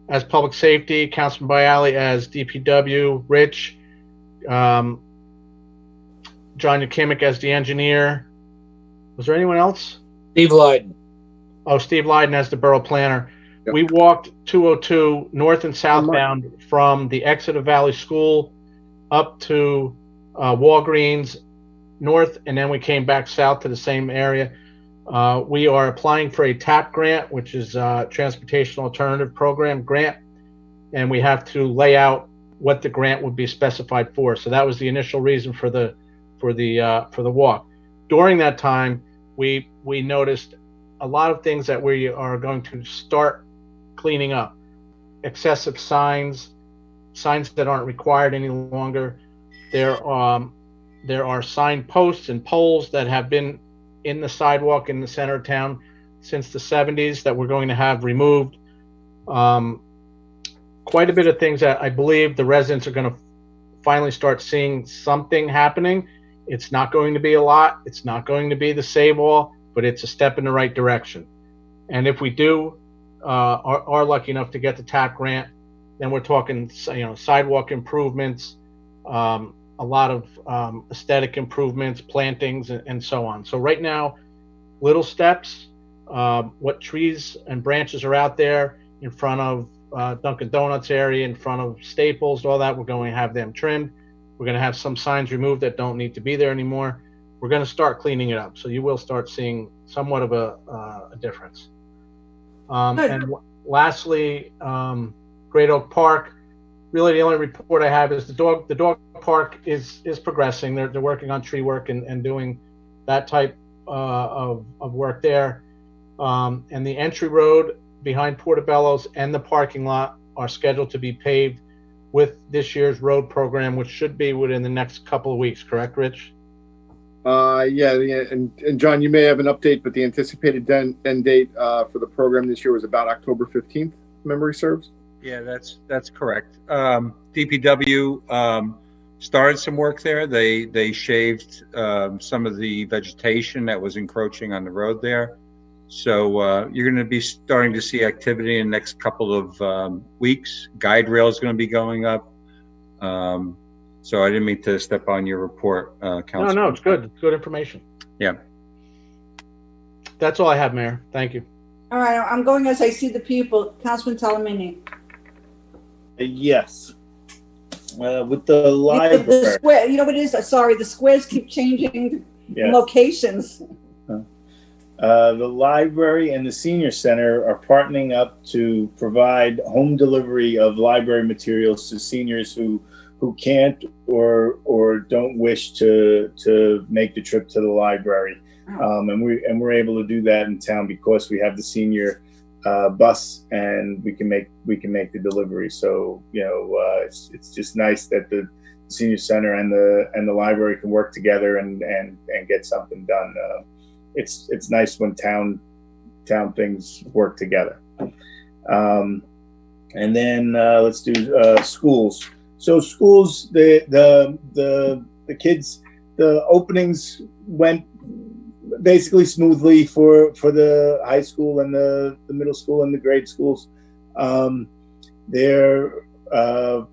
as public safety, Councilman Bialy as DPW, Rich, John Ukimic as the engineer. Was there anyone else? Steve Lyden. Oh, Steve Lyden as the borough planner. Yep. We walked 202 north and southbound from the exit of Valley School up to Walgreens north, and then we came back south to the same area. We are applying for a TAP grant, which is Transportation Alternative Program grant, and we have to lay out what the grant would be specified for. So that was the initial reason for the walk. During that time, we noticed a lot of things that we are going to start cleaning up. Excessive signs that aren't required any longer. There are sign posts and poles that have been in the sidewalk in the center of town since the 70s that we're going to have removed. Quite a bit of things that I believe the residents are going to finally start seeing something happening. It's not going to be a lot. It's not going to be the save all, but it's a step in the right direction. And if we do are lucky enough to get the TAP grant, then we're talking sidewalk improvements, a lot of aesthetic improvements, plantings, and so on. So right now, little steps. What trees and branches are out there in front of Dunkin' Donuts area, in front of Staples, all that, we're going to have them trimmed. We're going to have some signs removed that don't need to be there anymore. We're going to start cleaning it up. So you will start seeing somewhat of a difference. And lastly, Great Oak Park. Really, the only report I have is the dog park is progressing. They're working on tree work and doing that type of work there. And the entry road behind Portobello's and the parking lot are scheduled to be paved with this year's road program, which should be within the next couple of weeks. Correct, Rich? Yeah, and John, you may have an update, but the anticipated end date for the program this year was about October 15th, if memory serves. Yeah, that's correct. DPW started some work there. They shaved some of the vegetation that was encroaching on the road there. So you're going to be starting to see activity in the next couple of weeks. Guide rail is going to be going up. So I didn't mean to step on your report, Councilman. No, it's good. It's good information. Yeah. That's all I have, Mayor. Thank you. All right, I'm going as I see the people. Councilman Talamini. Yes. With the library. The square, you know what it is? Sorry, the squares keep changing Yes. locations. The library and the senior center are partnering up to provide home delivery of library materials to seniors who can't or don't wish to make the trip to the library. And we're able to do that in town because we have the senior bus, and we can make the delivery. So it's just nice that the senior center and the library can work together and get something done. It's nice when town things work together. And then let's do schools. So schools, the kids, the openings went basically smoothly for the high school and the middle school and the grade schools.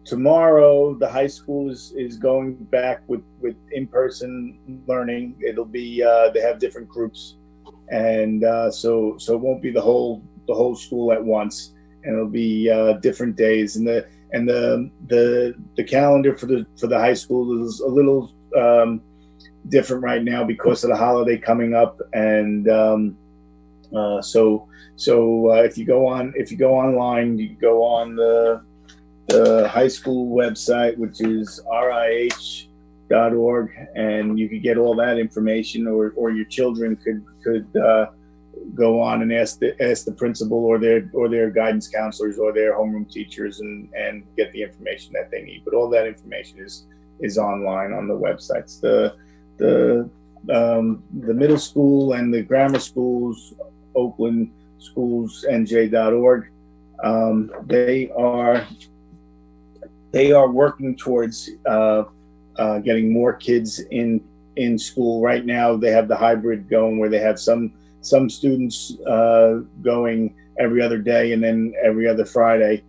Tomorrow the high school is going back with in-person learning. It'll be they have different groups, and so it won't be the whole school at once, and it'll be different days. And the calendar for the high school is a little different right now because of the holiday coming up, and so if you go online, you can go on the high school website, which is rih.org, and you could get all that information, or your children could go on and ask the principal or their guidance counselors or their homeroom teachers and get the information that they need. But all that information is online on the websites. The middle school and the grammar schools, Oakland Schools NJ.org, they are working towards getting more kids in school. Right now they have the hybrid going, where they have some students going every other day and then every other Friday,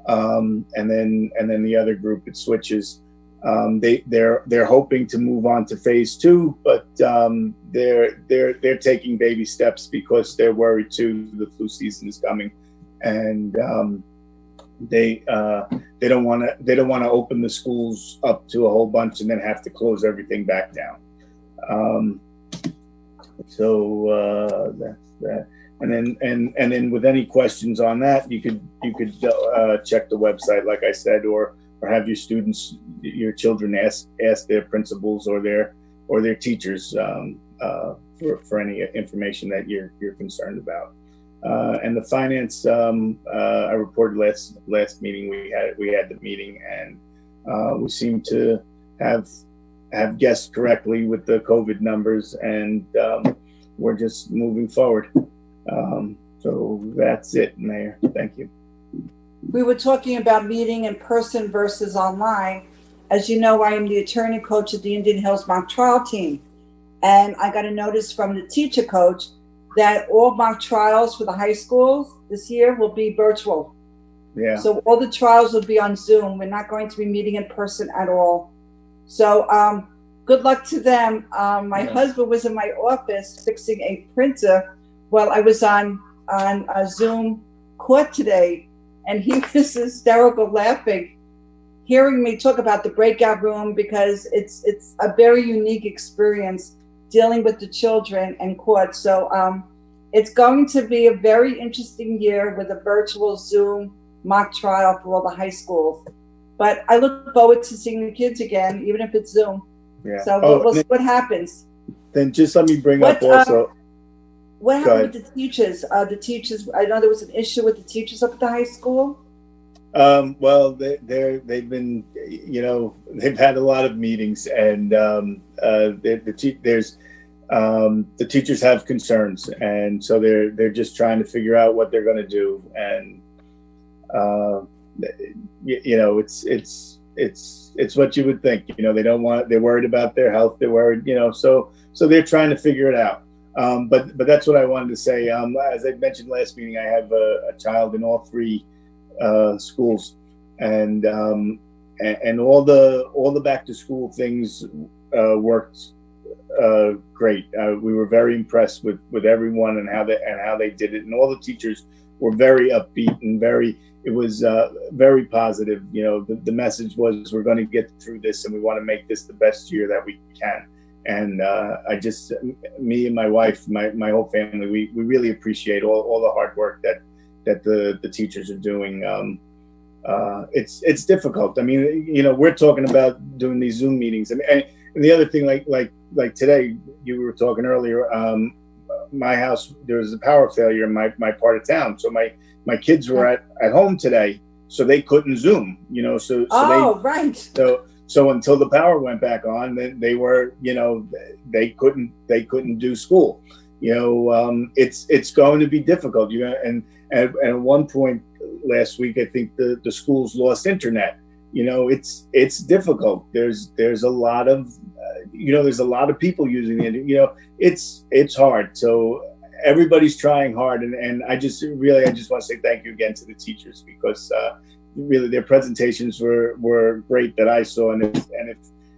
and then the other group, it switches. They're hoping to move on to phase 2, but they're taking baby steps because they're worried too. The flu season is coming, and they don't want to open the schools up to a whole bunch and then have to close everything back down. So that's that. And then with any questions on that, you could check the website, like I said, or have your children ask their principals or their teachers for any information that you're concerned about. And the finance, I reported last meeting we had the meeting, and we seem to have guessed correctly with the COVID numbers, and we're just moving forward. So that's it, Mayor. Thank you. We were talking about meeting in person versus online. As you know, I am the attorney coach of the Indian Hills mock trial team, and I got a notice from the teacher coach that all mock trials for the high schools this year will be virtual. Yeah. So all the trials will be on Zoom. We're not going to be meeting in person at all. So good luck to them. My husband was in my office fixing a printer while I was on a Zoom court today, and he was hysterical laughing, hearing me talk about the breakout room, because it's a very unique experience dealing with the children and court. So it's going to be a very interesting year with a virtual Zoom mock trial for all the high schools. But I look forward to seeing the kids again, even if it's Zoom. Yeah. So we'll see what happens. Then just let me bring up also. What happened with the teachers? I know there was an issue with the teachers up at the high school. Well, they've been, they've had a lot of meetings, and the teachers have concerns, and so they're just trying to figure out what they're going to do, and it's what you would think. They're worried about their health. They're worried, so they're trying to figure it out. But that's what I wanted to say. As I mentioned last meeting, I have a child in all 3 schools, and all the back to school things worked great. We were very impressed with everyone and how they did it, and all the teachers were very upbeat and it was very positive. You know, the message was, we're going to get through this, and we want to make this the best year that we can. And me and my wife, my whole family, we really appreciate all the hard work that the teachers are doing. It's difficult. I mean, you know, we're talking about doing these Zoom meetings, and the other thing, like today, you were talking earlier. My house, there was a power failure in my part of town, so my kids were at home today, so they couldn't Zoom. You know, Right. So until the power went back on, then they were, you know, they couldn't do school. You know, it's going to be difficult. You know, and at one point last week, I think the schools lost internet. You know, it's difficult. There's a lot of there's a lot of people using it. You know, it's hard. So everybody's trying hard, and I just want to say thank you again to the teachers, because really their presentations were great that I saw, and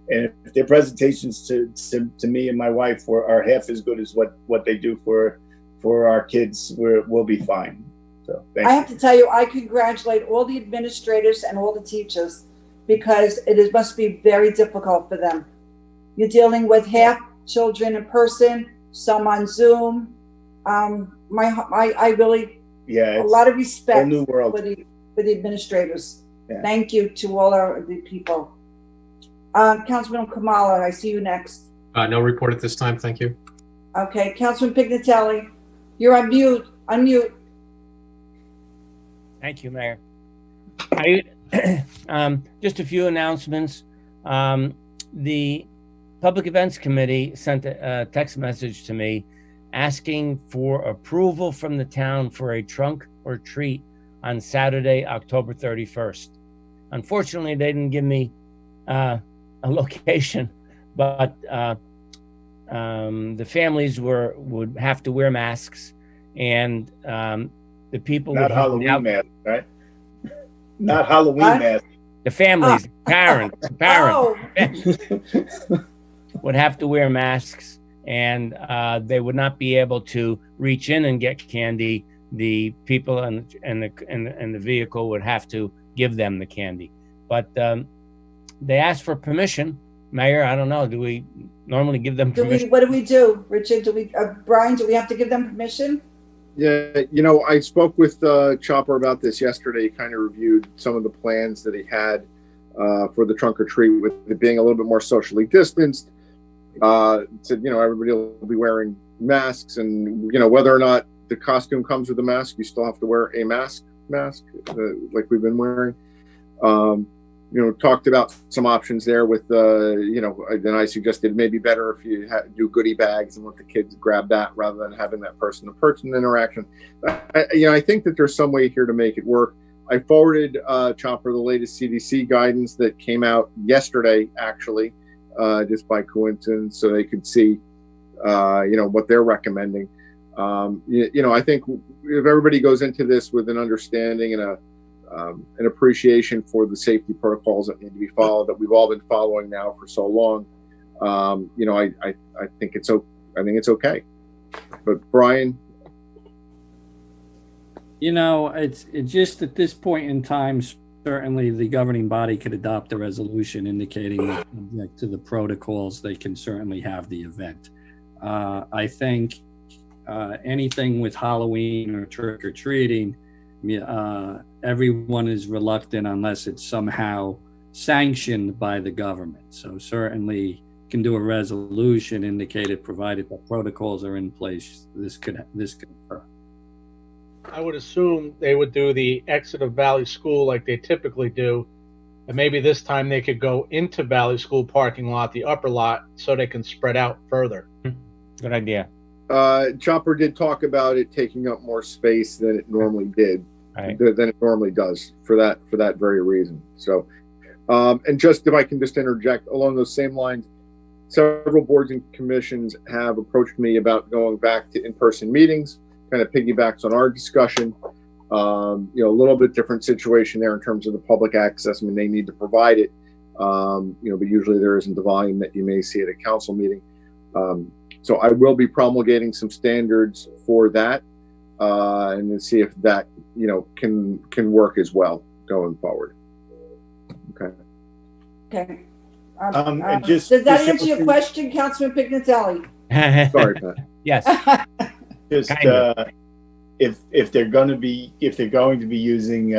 if their presentations to me and my wife are half as good as what they do for our kids, we'll be fine. So thank you. I have to tell you, I congratulate all the administrators and all the teachers, because it must be very difficult for them. You're dealing with half children in person, some on Zoom. I really, a lot of respect new world. for the administrators. Yeah. Thank you to all the people. Councilman Kamala, I see you next. No report at this time. Thank you. Okay, Councilman Pignatelli, you're on mute. Unmute. Thank you, Mayor. Just a few announcements. The Public Events Committee sent a text message to me asking for approval from the town for a trunk or treat on Saturday, October 31st. Unfortunately, they didn't give me a location, but the families would have to wear masks, and the people not would Halloween mask, right? Not Halloween mask. The families, parents would have to wear masks, and they would not be able to reach in and get candy. The people in the vehicle would have to give them the candy. But they asked for permission. Mayor, I don't know. Do we normally give them permission? What do we do, Richard? Brian, do we have to give them permission? Yeah, you know, I spoke with Chopper about this yesterday. He kind of reviewed some of the plans that he had for the trunk or treat, with it being a little bit more socially distanced. Said, you know, everybody will be wearing masks, and, you know, whether or not the costume comes with a mask, you still have to wear a mask like we've been wearing. You know, talked about some options there with, you know, then I suggested maybe better if you do goodie bags and let the kids grab that rather than having that person-to-person interaction. I think that there's some way here to make it work. I forwarded Chopper the latest CDC guidance that came out yesterday, actually, just by coincidence, so they could see, you know, what they're recommending. You know, I think if everybody goes into this with an understanding and an appreciation for the safety protocols that need to be followed, that we've all been following now for so long, you know, I think it's okay. But Brian, you know, it's just at this point in time, certainly the governing body could adopt a resolution indicating that, subject to the protocols, they can certainly have the event. I think anything with Halloween or trick or treating, everyone is reluctant unless it's somehow sanctioned by the government. So certainly can do a resolution indicated, provided that protocols are in place, this could occur. I would assume they would do the exit of Valley School like they typically do, and maybe this time they could go into Valley School parking lot, the upper lot, so they can spread out further. Good idea. Chopper did talk about it taking up more space than it normally did, than it normally does, for that very reason. So, and just if I can just interject along those same lines, several boards and commissions have approached me about going back to in-person meetings. Kind of piggybacks on our discussion. You know, a little bit different situation there in terms of the public access. I mean, they need to provide it, you know, but usually there isn't the volume that you may see at a council meeting. So I will be promulgating some standards for that, and then see if that, can work as well going forward. Okay. Okay. And just does that just answer your question, Councilman Pignatelli? Sorry, Pat. Yes. just Kind of. if they're going to be using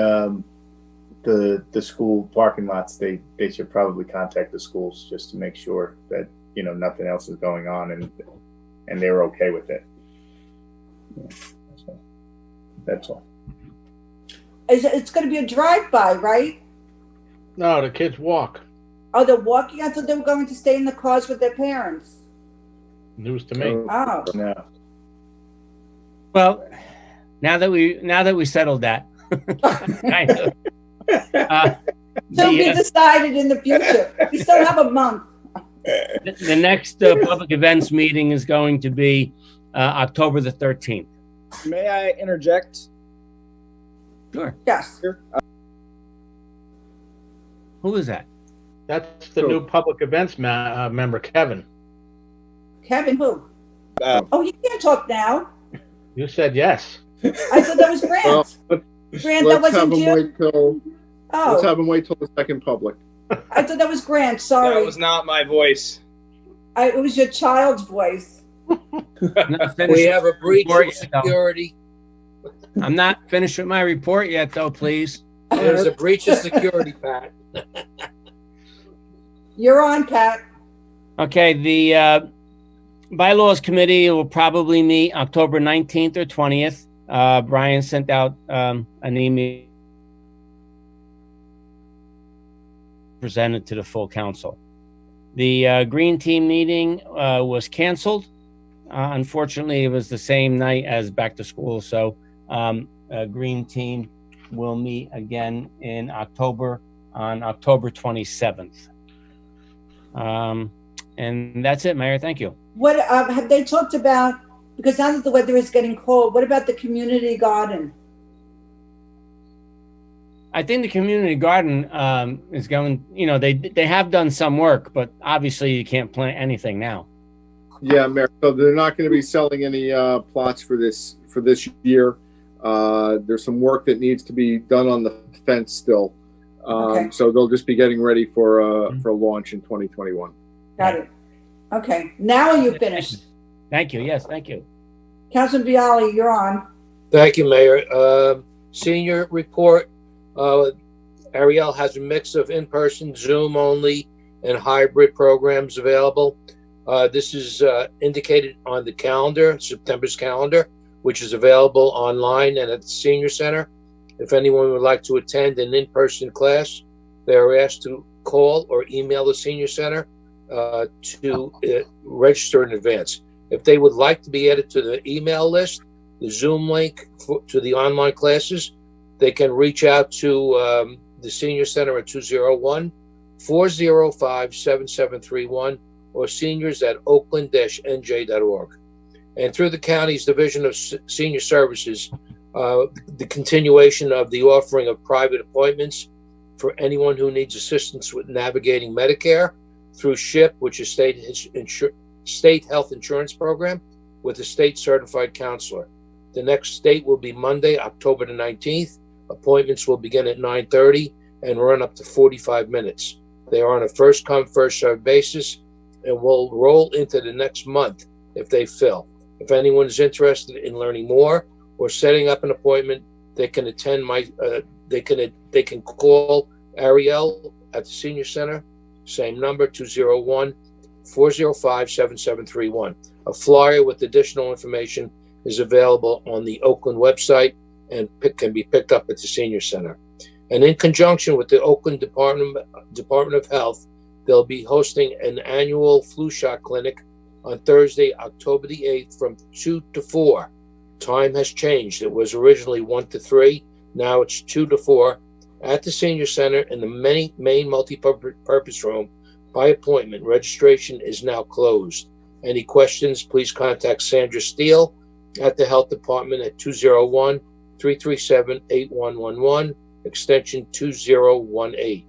the school parking lots, they should probably contact the schools just to make sure that nothing else is going on and they're okay with it. Yeah. So that's all. It's going to be a drive-by, right? No, the kids walk. Oh, they're walking? I thought they were going to stay in the cars with their parents. News to me. Oh. No. Well, now that we settled that, kind of. To be decided in the future. We still have a month. The next public events meeting is going to be October the 13th. May I interject? Sure. Yes. Who is that? That's the new public events member, Kevin. Kevin, who? Oh, you can't talk now. You said yes. I thought that was Grant. Grant, that wasn't you? Let's have him wait till the second public. I thought that was Grant. Sorry. That was not my voice. It was your child's voice. We have a breach of security. I'm not finished with my report yet, though, please. There's a breach of security, Pat. You're on, Pat. Okay, the bylaws committee will probably meet October 19th or 20th. Brian sent out an email presented to the full council. The Green Team meeting was canceled. Unfortunately, it was the same night as back to school, so Green Team will meet again in October, on October 27th. And that's it, Mayor. Thank you. What have they talked about? Because now that the weather is getting cold, what about the community garden? I think the community garden is going, they have done some work, but obviously you can't plant anything now. Yeah, Mayor. So they're not going to be selling any plots for this year. There's some work that needs to be done on the fence still. Okay. So they'll just be getting ready for a launch in 2021. Got it. Okay. Now are you finished? Thank you. Yes, thank you. Councilman Bialy, you're on. Thank you, Mayor. Senior report. Ariel has a mix of in-person, Zoom only, and hybrid programs available. This is indicated on the calendar, September's calendar, which is available online and at the Senior Center. If anyone would like to attend an in-person class, they are asked to call or email the Senior Center to register in advance. If they would like to be added to the email list, the Zoom link to the online classes, they can reach out to the Senior Center at 201-405-7731 or seniors@oakland-nj.org. And through the county's Division of Senior Services, the continuation of the offering of private appointments for anyone who needs assistance with navigating Medicare through SHIP, which is state health insurance program, with a state certified counselor. The next date will be Monday, October the 19th. Appointments will begin at 9:30 and run up to 45 minutes. They are on a first come, first served basis and will roll into the next month if they fill. If anyone is interested in learning more or setting up an appointment, they can attend they can call Ariel at the Senior Center, same number, 201-405-7731. A flyer with additional information is available on the Oakland website and can be picked up at the Senior Center. And in conjunction with the Oakland Department of Health, they'll be hosting an annual flu shot clinic on Thursday, October the 8th from 2 to 4. Time has changed. It was originally 1 to 3. Now it's 2 to 4 at the Senior Center in the main multi-purpose room by appointment. Registration is now closed. Any questions, please contact Sandra Steele at the Health Department at 201-337-8111, extension 2018.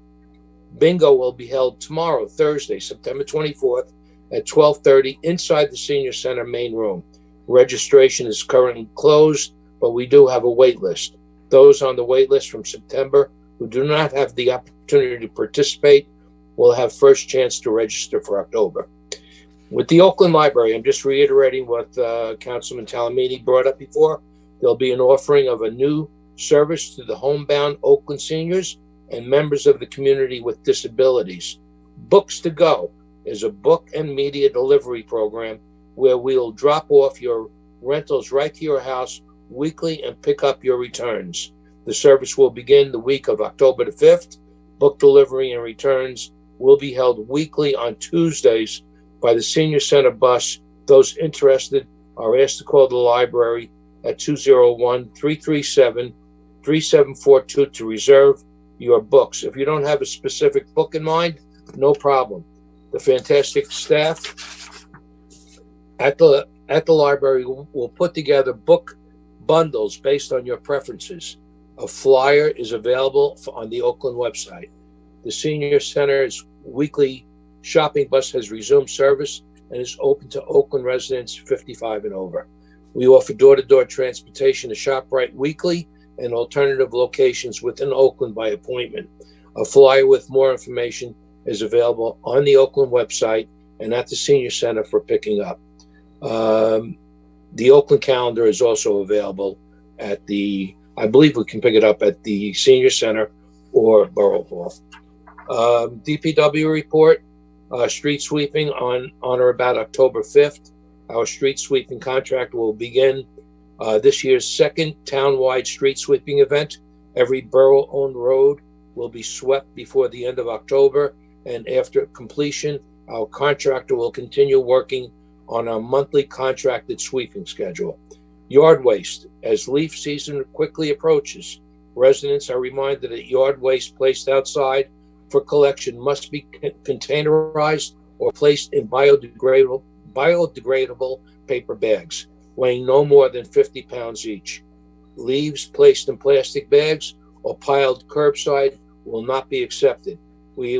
Bingo will be held tomorrow, Thursday, September 24th at 12:30 inside the Senior Center main room. Registration is currently closed, but we do have a wait list. Those on the wait list from September who do not have the opportunity to participate will have first chance to register for October. With the Oakland Library, I'm just reiterating what Councilman Talamini brought up before. There'll be an offering of a new service to the homebound Oakland seniors and members of the community with disabilities. Books to Go is a book and media delivery program where we'll drop off your rentals right to your house weekly and pick up your returns. The service will begin the week of October the 5th. Book delivery and returns will be held weekly on Tuesdays by the Senior Center bus. Those interested are asked to call the library at 201-337-3742 to reserve your books. If you don't have a specific book in mind, no problem. The fantastic staff at the library will put together book bundles based on your preferences. A flyer is available on the Oakland website. The Senior Center's weekly shopping bus has resumed service and is open to Oakland residents 55 and over. We offer door-to-door transportation to ShopRite weekly and alternative locations within Oakland by appointment. A flyer with more information is available on the Oakland website and at the Senior Center for picking up. The Oakland calendar is also available at I believe we can pick it up at the Senior Center or Borough Hall. DPW report, street sweeping on or about October 5th. Our street sweeping contract will begin this year's second townwide street sweeping event. Every borough-owned road will be swept before the end of October, and after completion, our contractor will continue working on our monthly contracted sweeping schedule. Yard waste. As leaf season quickly approaches, residents are reminded that yard waste placed outside for collection must be containerized or placed in biodegradable paper bags, weighing no more than 50 pounds each. Leaves placed in plastic bags or piled curbside will not be accepted. We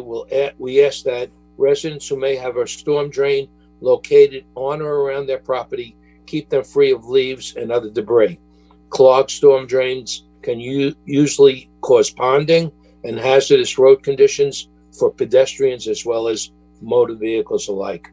ask that residents who may have a storm drain located on or around their property keep them free of leaves and other debris. Clogged storm drains can usually cause ponding and hazardous road conditions for pedestrians as well as motor vehicles alike.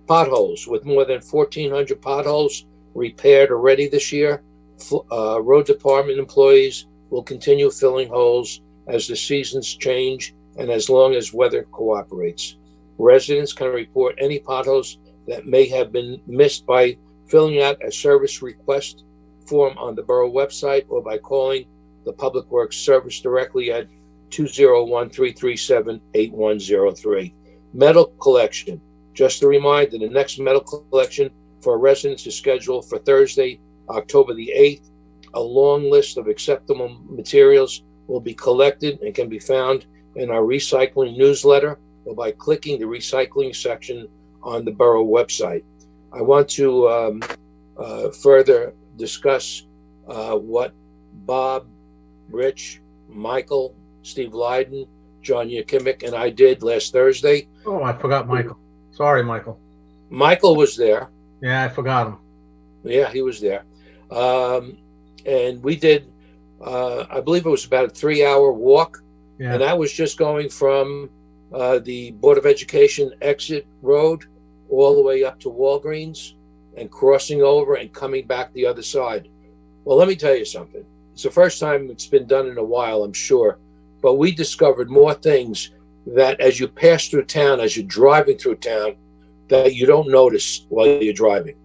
Potholes. With more than 1,400 potholes repaired already this year, road department employees will continue filling holes as the seasons change and as long as weather cooperates. Residents can report any potholes that may have been missed by filling out a service request form on the borough website or by calling the Public Works Service directly at 201-337-8103. Metal collection. Just a reminder, the next metal collection for residents is scheduled for Thursday, October the 8th. A long list of acceptable materials will be collected and can be found in our recycling newsletter or by clicking the recycling section on the borough website. I want to further discuss what Bob, Rich, Michael, Steve Lyden, John Yakimic, and I did last Thursday. Oh, I forgot Michael. Sorry, Michael. Michael was there. Yeah, I forgot him. Yeah, he was there. And we did, I believe it was about a 3-hour walk. Yeah. And that was just going from the Board of Education exit road all the way up to Walgreens and crossing over and coming back the other side. Well, let me tell you something. It's the first time it's been done in a while, I'm sure. But we discovered more things that as you pass through town, as you're driving through town, that you don't notice while you're driving.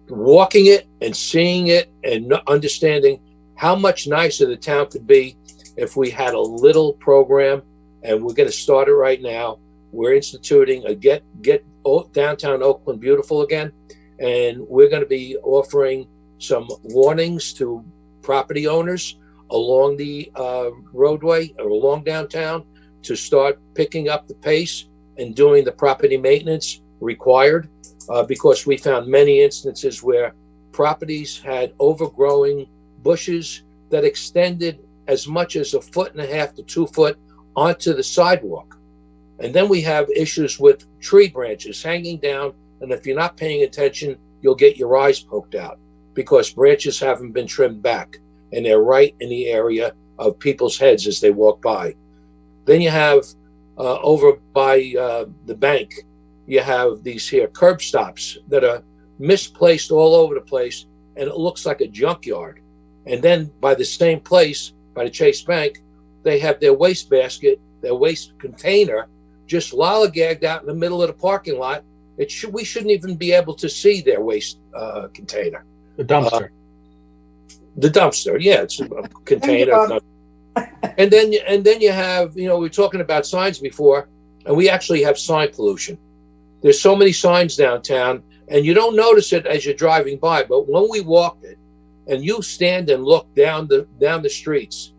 Walking it and seeing it and understanding how much nicer the town could be if we had a little program, and we're going to start it right now. We're instituting a Get Downtown Oakland Beautiful again, and we're going to be offering some warnings to property owners along the roadway or along downtown to start picking up the pace and doing the property maintenance required, because we found many instances where properties had overgrowing bushes that extended as much as 1.5 to 2 foot onto the sidewalk. And then we have issues with tree branches hanging down. And if you're not paying attention, you'll get your eyes poked out because branches haven't been trimmed back. And they're right in the area of people's heads as they walk by. Then you have over by the bank, you have these here curb stops that are misplaced all over the place. And it looks like a junkyard. And then by the same place, by the Chase Bank, they have their waste basket, their waste container, just lollygagged out in the middle of the parking lot. We shouldn't even be able to see their waste container. The dumpster. The dumpster, yeah, it's a container. And then you have, we were talking about signs before, and we actually have sign pollution. There's so many signs downtown, and you don't notice it as you're driving by, but when we walk it, and you stand and look down the streets,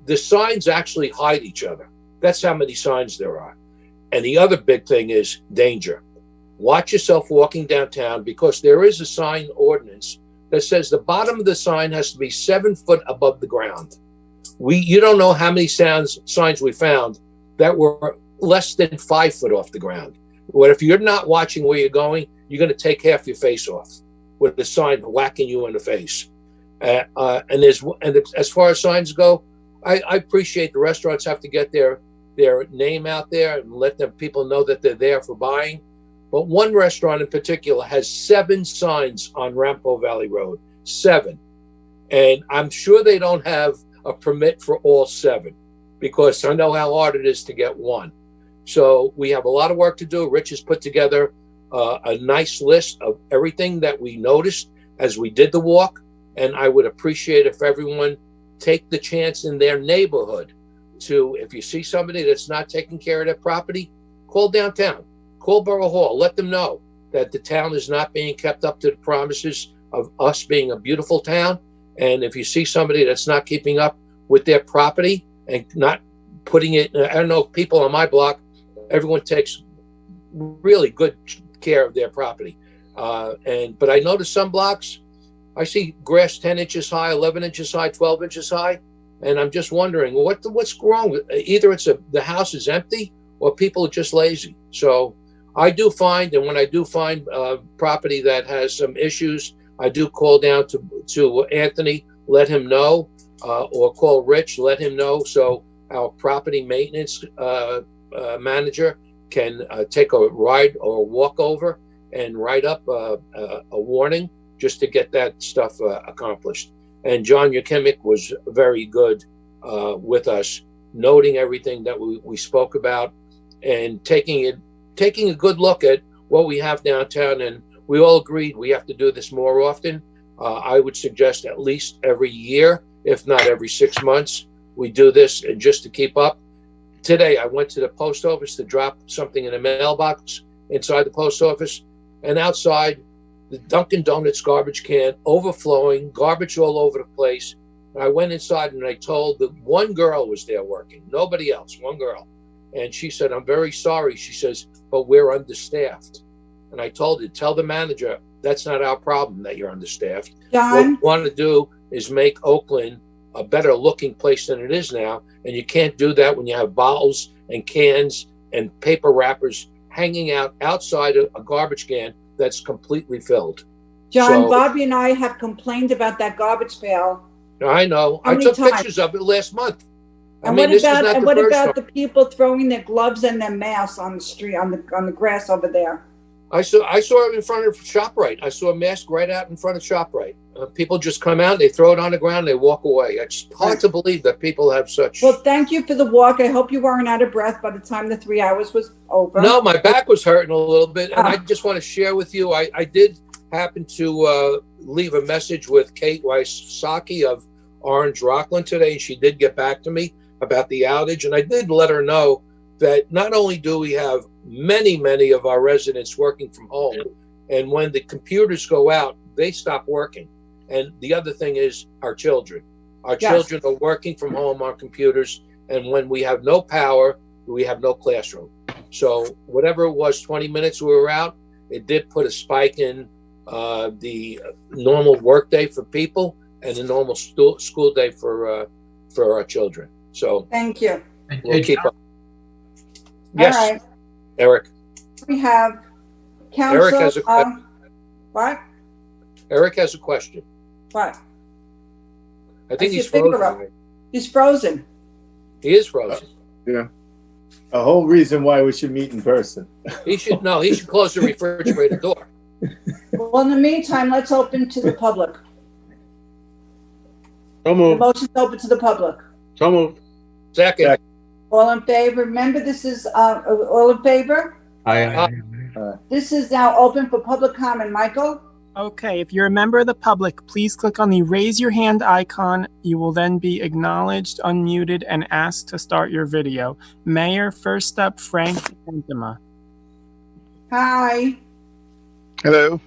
the signs actually hide each other. That's how many signs there are. And the other big thing is danger. Watch yourself walking downtown because there is a sign ordinance that says the bottom of the sign has to be 7 foot above the ground. You don't know how many signs we found that were less than 5 foot off the ground. But if you're not watching where you're going, you're going to take half your face off with the sign whacking you in the face. And as far as signs go, I appreciate the restaurants have to get their name out there and let people know that they're there for buying. But one restaurant in particular has 7 signs on Rampo Valley Road, 7. And I'm sure they don't have a permit for all 7 because I know how hard it is to get one. So we have a lot of work to do. Rich has put together a nice list of everything that we noticed as we did the walk. And I would appreciate if everyone take the chance in their neighborhood to, if you see somebody that's not taking care of their property, call downtown, call Borough Hall, let them know that the town is not being kept up to the promises of us being a beautiful town. And if you see somebody that's not keeping up with their property and not putting it, I don't know, people on my block, everyone takes really good care of their property. But I noticed some blocks, I see grass 10 inches high, 11 inches high, 12 inches high. And I'm just wondering what's wrong with either the house is empty or people are just lazy. So I do find, and when I do find property that has some issues, I do call down to Anthony, let him know, or call Rich, let him know. So our property maintenance manager can take a ride or a walk over and write up a warning just to get that stuff accomplished. And John Yakimic was very good with us, noting everything that we spoke about and taking a good look at what we have downtown. And we all agreed we have to do this more often. I would suggest at least every year, if not every 6 months, we do this, and just to keep up. Today, I went to the post office to drop something in a mailbox inside the post office, and outside, the Dunkin' Donuts garbage can overflowing, garbage all over the place. And I went inside and I told that one girl was there working, nobody else, one girl. And she said, "I'm very sorry." She says, "But we're understaffed." And I told her, tell the manager, that's not our problem that you're understaffed. John? What we want to do is make Oakland a better looking place than it is now. And you can't do that when you have bottles and cans and paper wrappers hanging out outside a garbage can that's completely filled. John, Bobby and I have complained about that garbage pail. I know. I took pictures of it last month. And what about the people throwing their gloves and their masks on the street, on the grass over there? I saw it in front of ShopRite. I saw a mask right out in front of ShopRite. People just come out, they throw it on the ground, they walk away. It's hard to believe that people have such. Well, thank you for the walk. I hope you weren't out of breath by the time the 3 hours was over. No, my back was hurting a little bit. And I just want to share with you, I did happen to leave a message with Kate Wysocki of Orange Rockland today. And she did get back to me about the outage. And I did let her know that not only do we have many, many of our residents working from home, and when the computers go out, they stop working. And the other thing is our children. Our children are working from home on computers, and when we have no power, we have no classroom. So whatever it was, 20 minutes we were out, it did put a spike in the normal work day for people and the normal school day for our children. So thank you. We'll keep up. Yes. All right. Eric. We have Eric has Council. What? Eric has a question. What? I think see he's a finger frozen. up. Right? He's frozen. He is frozen. Yeah. A whole reason why we should meet in person. He should close the refrigerator door. Well, in the meantime, let's open to the public. So The moved. motion's open to the public. So moved. Second. All in favor? Remember, this is all in favor. Aye. This is now open for public comment. Michael? Okay, if you're a member of the public, please click on the raise your hand icon. You will then be acknowledged, unmuted, and asked to start your video. Mayor, first up, Frank Pentema. Hi. Hello.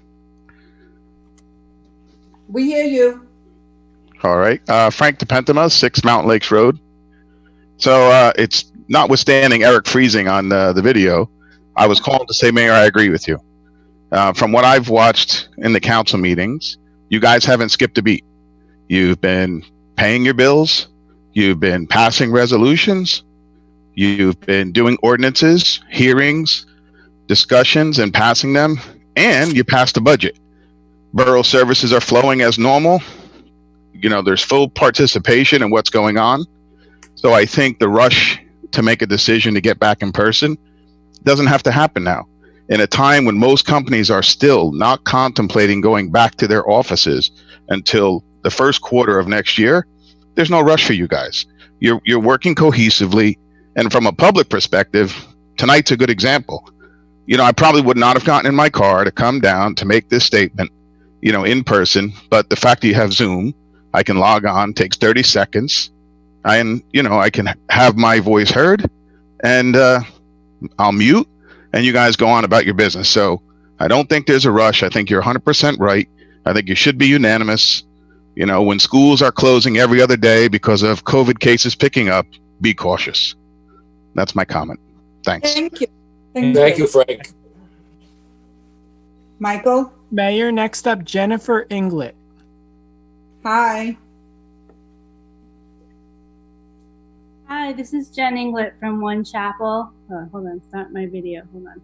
We hear you. All right. Frank DePentema, 6 Mountain Lakes Road. So it's notwithstanding Eric freezing on the video, I was called to say, Mayor, I agree with you. From what I've watched in the council meetings, you guys haven't skipped a beat. You've been paying your bills. You've been passing resolutions. You've been doing ordinances, hearings, discussions, and passing them. And you passed the budget. Borough services are flowing as normal. You know, there's full participation in what's going on. So I think the rush to make a decision to get back in person doesn't have to happen now. In a time when most companies are still not contemplating going back to their offices until the first quarter of next year, there's no rush for you guys. You're working cohesively. And from a public perspective, tonight's a good example. You know, I probably would not have gotten in my car to come down to make this statement, you know, in person. But the fact that you have Zoom, I can log on, takes 30 seconds. And, you know, I can have my voice heard, and I'll mute, and you guys go on about your business. So I don't think there's a rush. I think you're 100% right. I think you should be unanimous. You know, when schools are closing every other day because of COVID cases picking up, be cautious. That's my comment. Thanks. Thank you. Thank you, Frank. Michael? Mayor, next up, Jennifer Inglet. Hi. Hi, this is Jen Inglet from One Chapel. Oh, hold on, start my video. Hold on.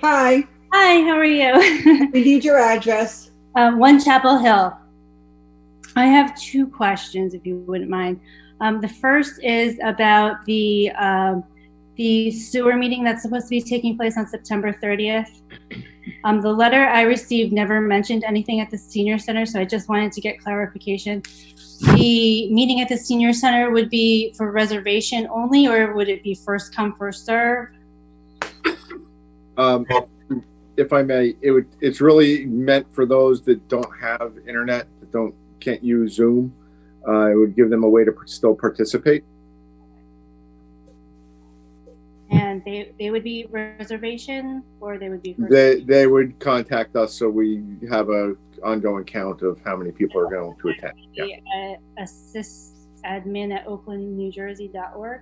Hi. Hi, how are you? We need your address. One Chapel Hill. I have 2 questions, if you wouldn't mind. The first is about the sewer meeting that's supposed to be taking place on September 30th. The letter I received never mentioned anything at the senior center, so I just wanted to get clarification. The meeting at the senior center would be for reservation only, or would it be first come, first serve? If I may, it's really meant for those that don't have internet, that can't use Zoom. It would give them a way to still participate. And they would be reservation, or they would be first? They would contact us, so we have a ongoing count of how many people are going to attend. Yeah. Sysadmin@oaklandnewjersey.org.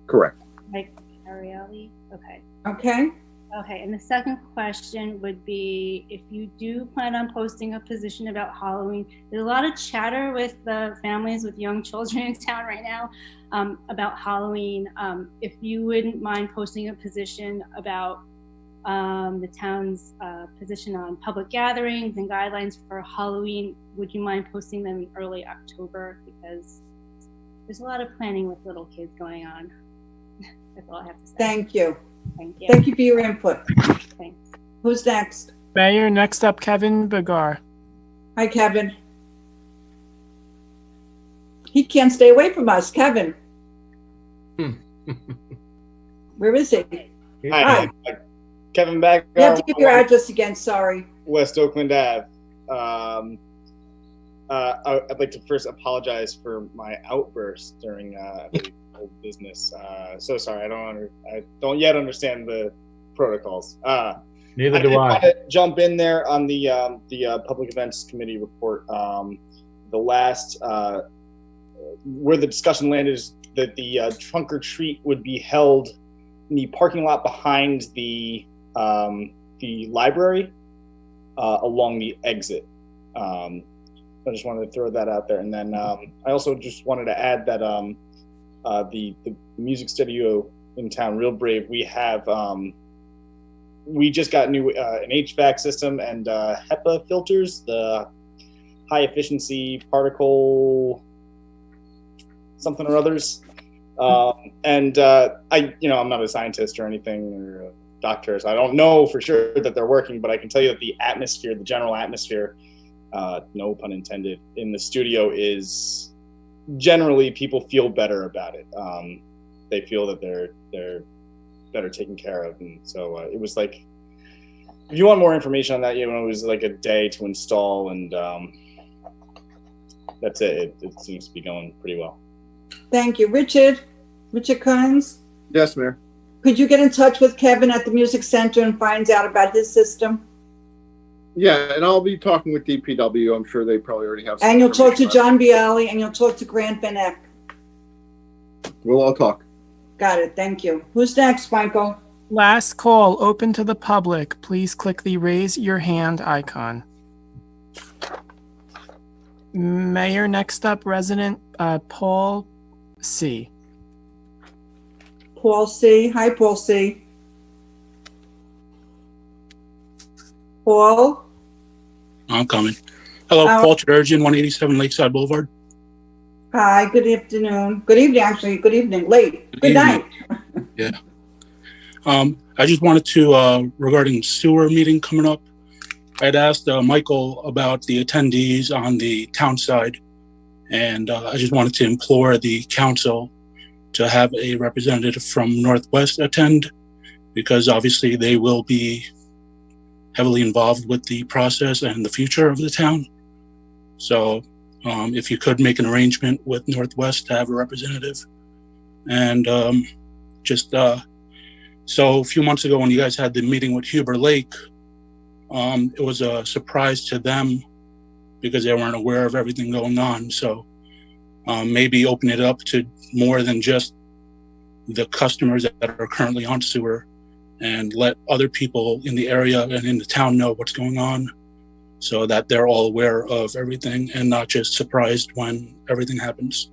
Correct. Like Ariely? Okay. Okay. Okay, and the second question would be, if you do plan on posting a position about Halloween, there's a lot of chatter with the families with young children in town right now about Halloween. If you wouldn't mind posting a position about the town's position on public gatherings and guidelines for Halloween, would you mind posting them in early October? Because there's a lot of planning with little kids going on. That's all I have to say. Thank you. Thank you. Thank you for your input. Thanks. Who's next? Mayor, next up, Kevin Bagar. Hi, Kevin. He can't stay away from us. Kevin. Where is he? Hi. Kevin Bagar. You have to give your address again. Sorry. West Oakland Ave. I'd like to first apologize for my outburst during business. So sorry. I don't yet understand the protocols. Neither do I. Want to jump in there on the public events committee report. The last where the discussion landed is that the trunk or treat would be held in the parking lot behind the library along the exit. I just wanted to throw that out there, and then I also just wanted to add that the music studio in town, real brave. We have we just got new an HVAC system and HEPA filters, the high efficiency particle something or others. I'm not a scientist or anything or a doctor, so I don't know for sure that they're working, but I can tell you that the atmosphere, the general atmosphere, no pun intended, in the studio is generally people feel better about it. They feel that they're better taken care of. And so it was like, if you want more information on that, it was like a day to install, and that's it. It seems to be going pretty well. Thank you. Richard Kearns, Yes, Mayor. could you get in touch with Kevin at the Music Center and find out about his system? Yeah, and I'll be talking with DPW. I'm sure they probably already have some And you'll talk to information John Bialy, and you'll talk to Grant Van Eck. on it. We'll all talk. Got it. Thank you. Who's next, Michael? Last call, open to the public. Please click the raise your hand icon. Mayor, next up, resident Paul C. Paul C. Hi, Paul C. Paul? I'm coming. Hello, Paul Chirurgeon, 187 Lakeside Boulevard. Hi, good afternoon. Good evening, actually. Good evening. Late. Good night. Yeah. I just wanted to, regarding sewer meeting coming up, I'd asked Michael about the attendees on the town side, and I just wanted to implore the council to have a representative from Northwest attend, because obviously they will be heavily involved with the process and the future of the town. So if you could make an arrangement with Northwest to have a representative. And so a few months ago when you guys had the meeting with Huber Lake, it was a surprise to them because they weren't aware of everything going on. So maybe open it up to more than just the customers that are currently on sewer, and let other people in the area and in the town know what's going on, so that they're all aware of everything and not just surprised when everything happens.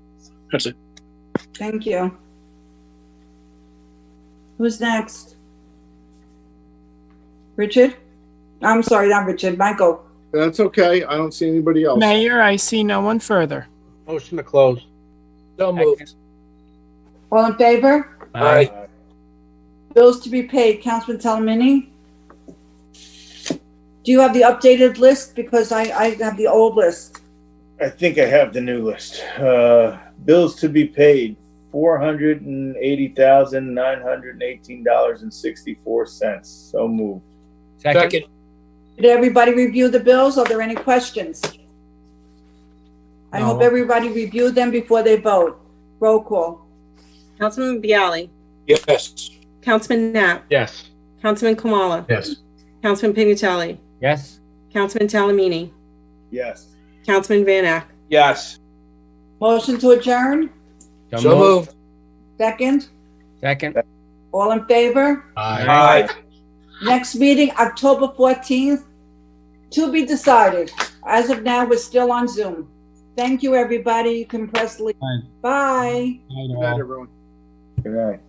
That's it. Thank you. Who's next? Richard? I'm sorry, not Richard. Michael. That's okay. I don't see anybody else. Mayor, I see no one further. Motion to close. So moved. All in favor? Aye. Bills to be paid. Councilman Talamini? Do you have the updated list? Because I have the old list. I think I have the new list. Bills to be paid, $480,918.64. So moved. Second. Did everybody review the bills? Are there any questions? I hope everybody reviewed them before they vote. Roll call. Councilman Bialy. Yes. Councilman Knapp. Yes. Councilman Kamala. Yes. Councilman Pignatelli. Yes. Councilman Talamini. Yes. Councilman Van Eck. Yes. Motion to adjourn? So moved. Second? Second. All in favor? Aye. Next meeting, October 14th, to be decided. As of now, we're still on Zoom. Thank you, everybody. You can press leave. Bye. Good night, everyone. Good night.